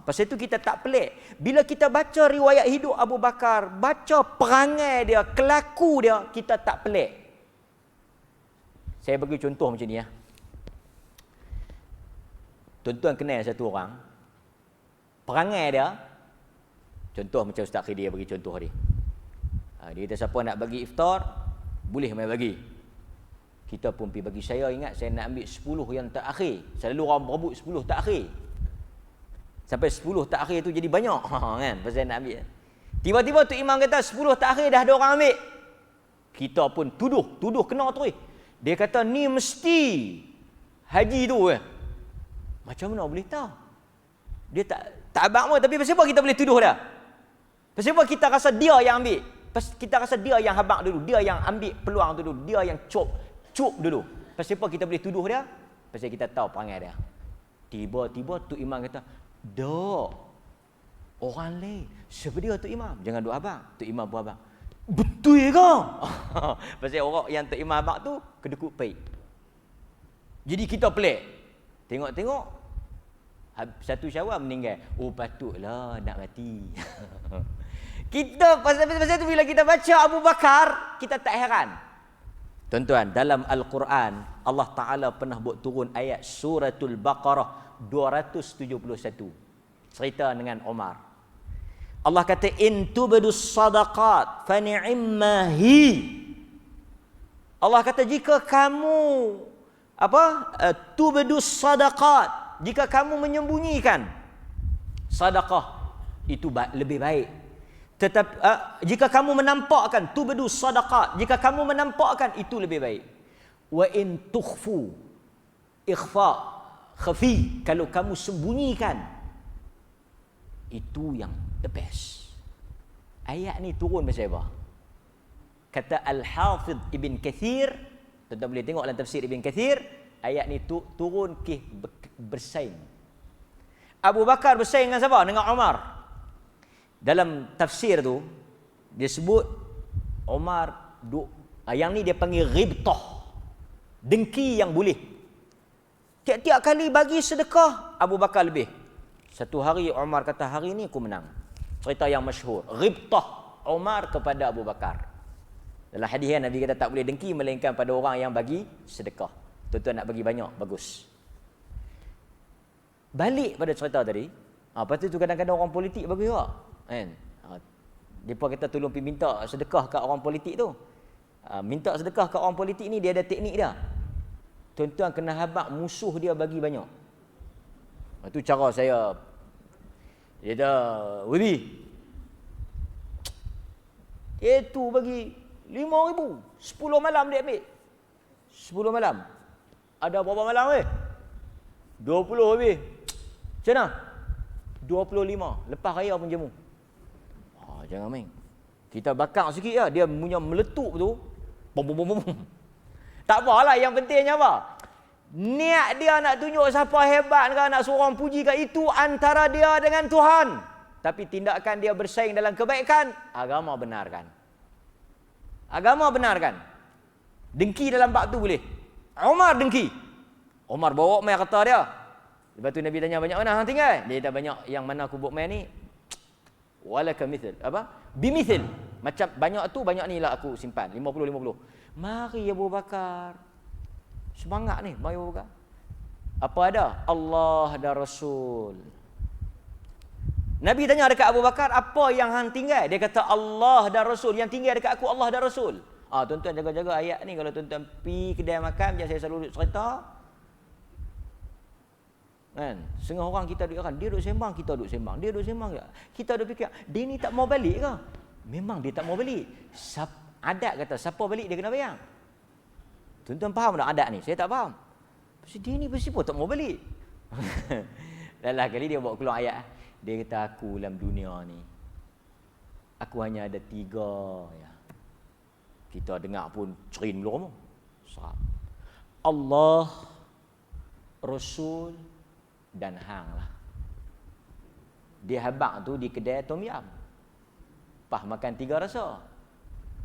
Pasal itu kita tak pelik. Bila kita baca riwayat hidup Abu Bakar, baca perangai dia, kelaku dia, kita tak pelik. Saya bagi contoh macam ni ya. Tuan-tuan kenal satu orang, perangai dia, contoh macam Ustaz Khidir bagi contoh dia. Dia kata siapa nak bagi iftar, boleh main bagi. Kita pun pergi bagi. Saya ingat saya nak ambil 10 yang terakhir. Selalu orang berebut 10 terakhir. Sampai 10 terakhir tu jadi banyak kan, pasal nak ambil. Tiba-tiba tu imam kata 10 terakhir dah ada orang ambil. Kita pun tuduh kena tu. Dia kata ni mesti haji tu. Macam mana boleh tahu? Dia tak abang pun, tapi pasal apa kita boleh tuduh dah? Pasal apa kita rasa dia yang ambil? Kita rasa dia yang habaq dulu, dia yang ambil peluang tu dulu, dia yang cop dulu. Pasal apa kita boleh tuduh dia? Pasal kita tahu perangai dia. Tiba-tiba tu imam kata, "Dok. Orang lain. Siapa dia tu imam? Jangan duk abang. Tu imam pun abang." Betul ke? Pasal orang yang tu imam abang tu kedekut baik. Jadi kita pelik. Tengok-tengok satu Syawal meninggal. Oh patutlah nak mati. Kita pasal tu bila kita baca Abu Bakar, kita tak heran. Tuan-tuan, dalam Al-Quran Allah Ta'ala pernah buat turun ayat Suratul Baqarah 271. Cerita dengan Umar. Allah kata in tubdus sadaqat fa ni'mahi. Allah kata jika kamu tubdus sadaqat, jika kamu menyembunyikan sedekah itu lebih baik. Tetap jika kamu menampakkan tubdus sadaqat, jika kamu menampakkan itu lebih baik. Wa in tukhfu ikhfa khafi, kalau kamu sembunyikan itu yang The best. Ayat ni turun pasal apa? Kata Al-Hafidh Ibn Kathir, tuan-tuan boleh tengok dalam tafsir Ibn Kathir, ayat ni turun bersaing. Abu Bakar bersaing dengan siapa? Dengan Umar. Dalam tafsir tu dia sebut Umar yang ni dia panggil ghibtah. Dengki yang boleh. Tiap-tiap kali bagi sedekah Abu Bakar lebih. Satu hari Umar kata, hari ni aku menang. Cerita yang masyhur. Ghibtah Umar kepada Abu Bakar. Dalam hadis Nabi kata tak boleh dengki melainkan pada orang yang bagi sedekah. Tuan-tuan nak bagi banyak, bagus. Balik pada cerita tadi, lepas tu kadang-kadang orang politik bagi juga. Kan? Depa kata tolong pergi minta sedekah kat orang politik tu. Minta sedekah kat orang politik ni dia ada teknik dia. Tuan-tuan kena habaq musuh dia bagi banyak. Itu cara saya. Dia dah, Wibi. Itu bagi 5,000. 10 malam dia ambil. 10 malam. Ada berapa malam weh? 20 habis. Macam mana? 25. Lepas raya pun jamu. Jangan main. Kita bakar sikit lah. Dia punya meletup tu. Bom, bom, bom, bom. Tak apalah. Yang pentingnya apa? Niat dia nak tunjuk siapa hebat ke, nak suruh orang puji ke, itu antara dia dengan Tuhan. Tapi tindakan dia bersaing dalam kebaikan, agama benarkan. Agama benarkan. Dengki dalam bab tu boleh. Umar dengki. Umar bawa mai kata dia. Lepas tu Nabi tanya banyak mana hang tinggal? Dia kata banyak yang mana aku buat mai ni. Walaka mithil. Apa? Bimithil. Macam banyak tu, banyak ni lah aku simpan. 50-50. Mari Abu Bakar. Semangat ni, mari Abu Bakar. Apa ada? Allah dan Rasul. Nabi tanya dekat Abu Bakar, apa yang hang tinggal? Dia kata Allah dan Rasul. Yang tinggal dekat aku Allah dan Rasul. Tuan-tuan jaga-jaga ayat ni. Kalau tuan-tuan pergi kedai makan, macam saya selalu cerita. Kan? Setengah orang kita duduk kan, dia duduk sembang, kita duduk sembang. Dia duduk sembang ke? Kita duduk fikir, dia ni tak mau balik ke? Memang dia tak mau balik. Adat kata, siapa balik dia kena bayar. Tuan-tuan faham tak adat ni? Saya tak faham. Pasal dia ni pasti pun tak mau balik. Lalah kali dia bawa keluar ayat. Dia kata, aku dalam dunia ni, aku hanya ada 3 ya. Kita dengar pun cerin dulu kamu. Allah, Rasul dan hang lah. Dia habaq tu di kedai Tom Yam. Pah makan 3 rasa.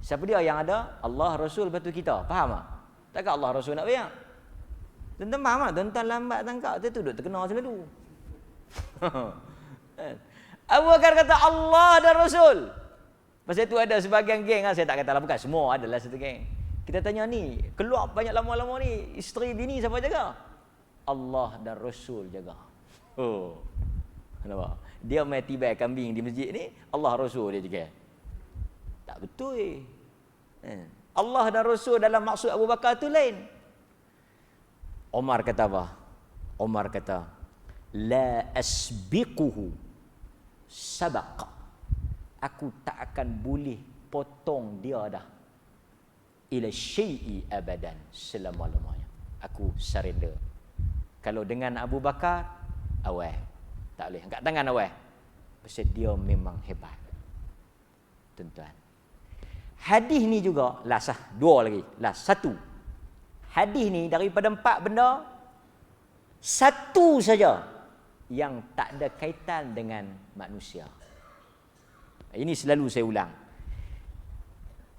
Siapa dia yang ada? Allah, Rasul, lepas tu kita. Faham tak? Takkan Allah, Rasul nak bayar? Tuan-tuan faham tak? Tuan-tuan lambat tangkap tu duduk terkena selalu. Abu Bakar kata Allah dan Rasul. Pasal tu ada sebahagian geng, saya tak kata lah, bukan semua, adalah satu geng. Kita tanya ni, keluar banyak lama-lama ni, isteri bini siapa jaga? Allah dan Rasul jaga. Nampak? Dia main tibai kambing di masjid ni, Allah Rasul dia jaga. Tak betul. Allah dan Rasul dalam maksud Abu Bakar tu lain. Umar kata apa? Umar kata, la asbiquhu sabaq. Aku tak akan boleh potong dia dah. Ila syai'i abadan, selama-lamanya. Aku surrender. Kalau dengan Abu Bakar, awal. Tak boleh. Angkat tangan awal. Pasal dia memang hebat. Tuan-tuan. Hadis ni juga, last lah. 2 lagi. Last. 1. Hadis ni daripada 4 benda, 1 saja yang tak ada kaitan dengan manusia. Ini selalu saya ulang.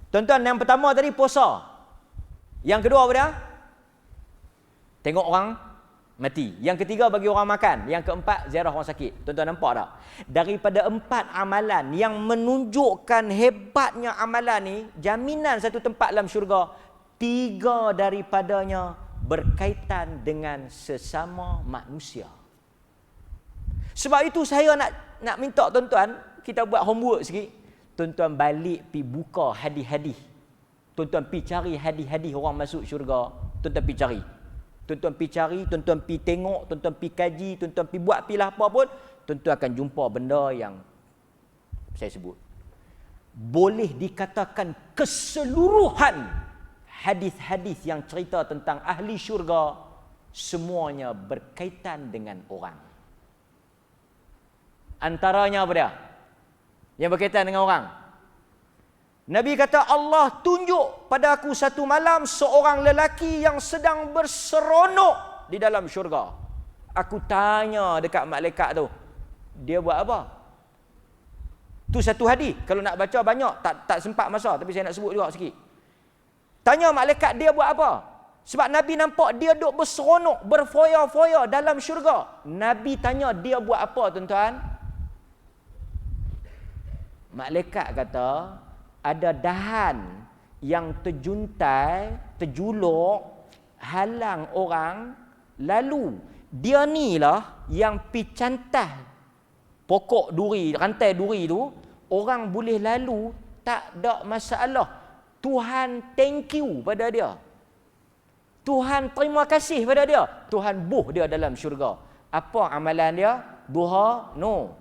Tuan-tuan, yang pertama tadi puasa. Yang kedua apa dia? Tengok orang mati. Yang ketiga bagi orang makan. Yang keempat ziarah orang sakit. Tuan-tuan nampak tak? Daripada 4 amalan yang menunjukkan hebatnya amalan ni, jaminan satu tempat dalam syurga, 3 daripadanya berkaitan dengan sesama manusia. Sebab itu saya nak minta tuan-tuan, kita buat homework sikit. Tuan-tuan balik pi buka hadis-hadis. Tuan-tuan pi cari hadis-hadis orang masuk syurga. Tuan-tuan pi cari. Tuan-tuan pi cari, tuan-tuan pi tengok, tuan-tuan pi kaji, tuan-tuan pi buat pilah apa pun, tuan-tuan akan jumpa benda yang saya sebut. Boleh dikatakan keseluruhan hadis-hadis yang cerita tentang ahli syurga semuanya berkaitan dengan orang. Antaranya apa dia? yang berkaitan dengan orang. Nabi kata, Allah tunjuk pada aku satu malam seorang lelaki yang sedang berseronok di dalam syurga. Aku tanya dekat malaikat tu, dia buat apa? Tu satu hadis. Kalau nak baca banyak, tak sempat masa, tapi saya nak sebut juga sikit. Tanya malaikat dia buat apa? Sebab Nabi nampak dia duk berseronok, berfoya-foya dalam syurga. Nabi tanya dia buat apa, tuan-tuan? Malaikat kata, ada dahan yang terjuntai, terjuluk, halang orang lalu. Dia ni lah yang pi cantah pokok duri, rantai duri tu, orang boleh lalu, tak ada masalah. Tuhan thank you pada dia. Tuhan terima kasih pada dia. Tuhan buh dia dalam syurga. Apa amalan dia? Duha? No.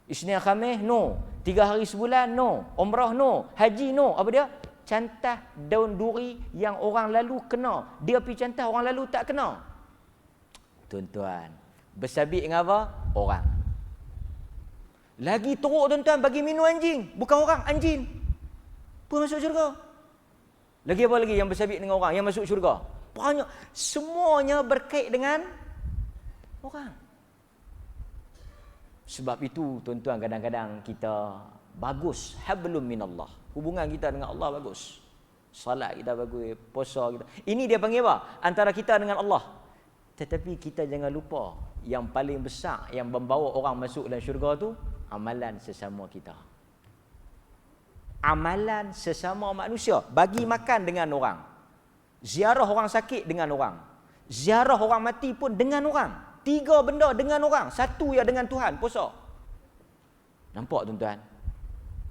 Isnin Khamis? No. 3 hari sebulan? No. Umrah? No. Haji? No. Apa dia? Cantah daun duri yang orang lalu kena. Dia pergi cantah, orang lalu tak kena. Tuan-tuan, bersabit dengan apa? Orang. Lagi teruk, tuan-tuan, bagi minum anjing. Bukan orang, anjing pun masuk syurga. Lagi apa lagi yang bersabit dengan orang, yang masuk syurga? Banyak. Semuanya berkait dengan orang. Sebab itu, tuan-tuan, kadang-kadang kita bagus. Hablum minallah. Hubungan kita dengan Allah bagus. Salat kita bagus, puasa kita. Ini dia panggil apa? Antara kita dengan Allah. Tetapi kita jangan lupa, yang paling besar yang membawa orang masuk dalam syurga tu, amalan sesama kita. Amalan sesama manusia. Bagi makan dengan orang. Ziarah orang sakit dengan orang. Ziarah orang mati pun dengan orang. 3 benda dengan orang. 1 ya dengan Tuhan, puasa. Nampak, tuan-tuan?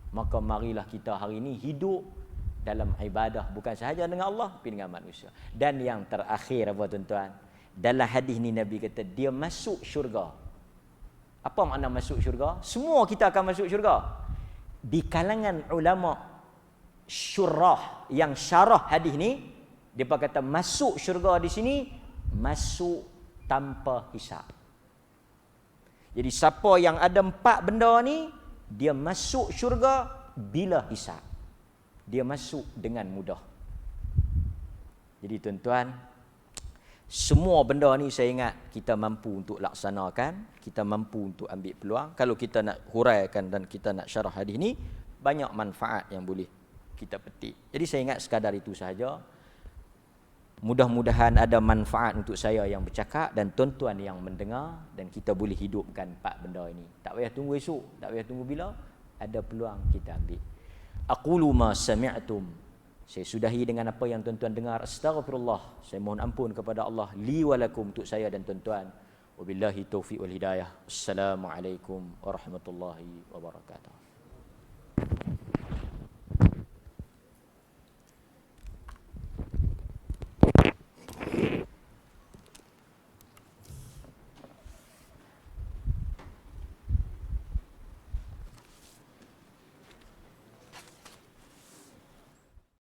Maka marilah kita hari ini hidup dalam ibadah. Bukan sahaja dengan Allah, tapi dengan manusia. Dan yang terakhir apa, tuan-tuan? Dalam hadis ni Nabi kata, dia masuk syurga. Apa makna masuk syurga? Semua kita akan masuk syurga. Di kalangan ulama syurah yang syarah hadis ni, dia kata masuk syurga di sini, masuk tanpa hisab. Jadi siapa yang ada 4 benda ni, dia masuk syurga bila hisab. Dia masuk dengan mudah. Jadi tuan-tuan, semua benda ni saya ingat kita mampu untuk laksanakan, kita mampu untuk ambil peluang. Kalau kita nak huraikan dan kita nak syarah hadis ni, banyak manfaat yang boleh kita petik. Jadi saya ingat sekadar itu sahaja. Mudah-mudahan ada manfaat untuk saya yang bercakap dan tuan-tuan yang mendengar, dan kita boleh hidupkan 4 benda ini. Tak payah tunggu esok, tak payah tunggu bila, ada peluang kita ambil. Aqulu ma sami'tum. Saya sudahi dengan apa yang tuan-tuan dengar. Astaghfirullah. Saya mohon ampun kepada Allah li wa lakum, untuk saya dan tuan-tuan. Wabillahi taufiq wal hidayah. Assalamualaikum warahmatullahi wabarakatuh.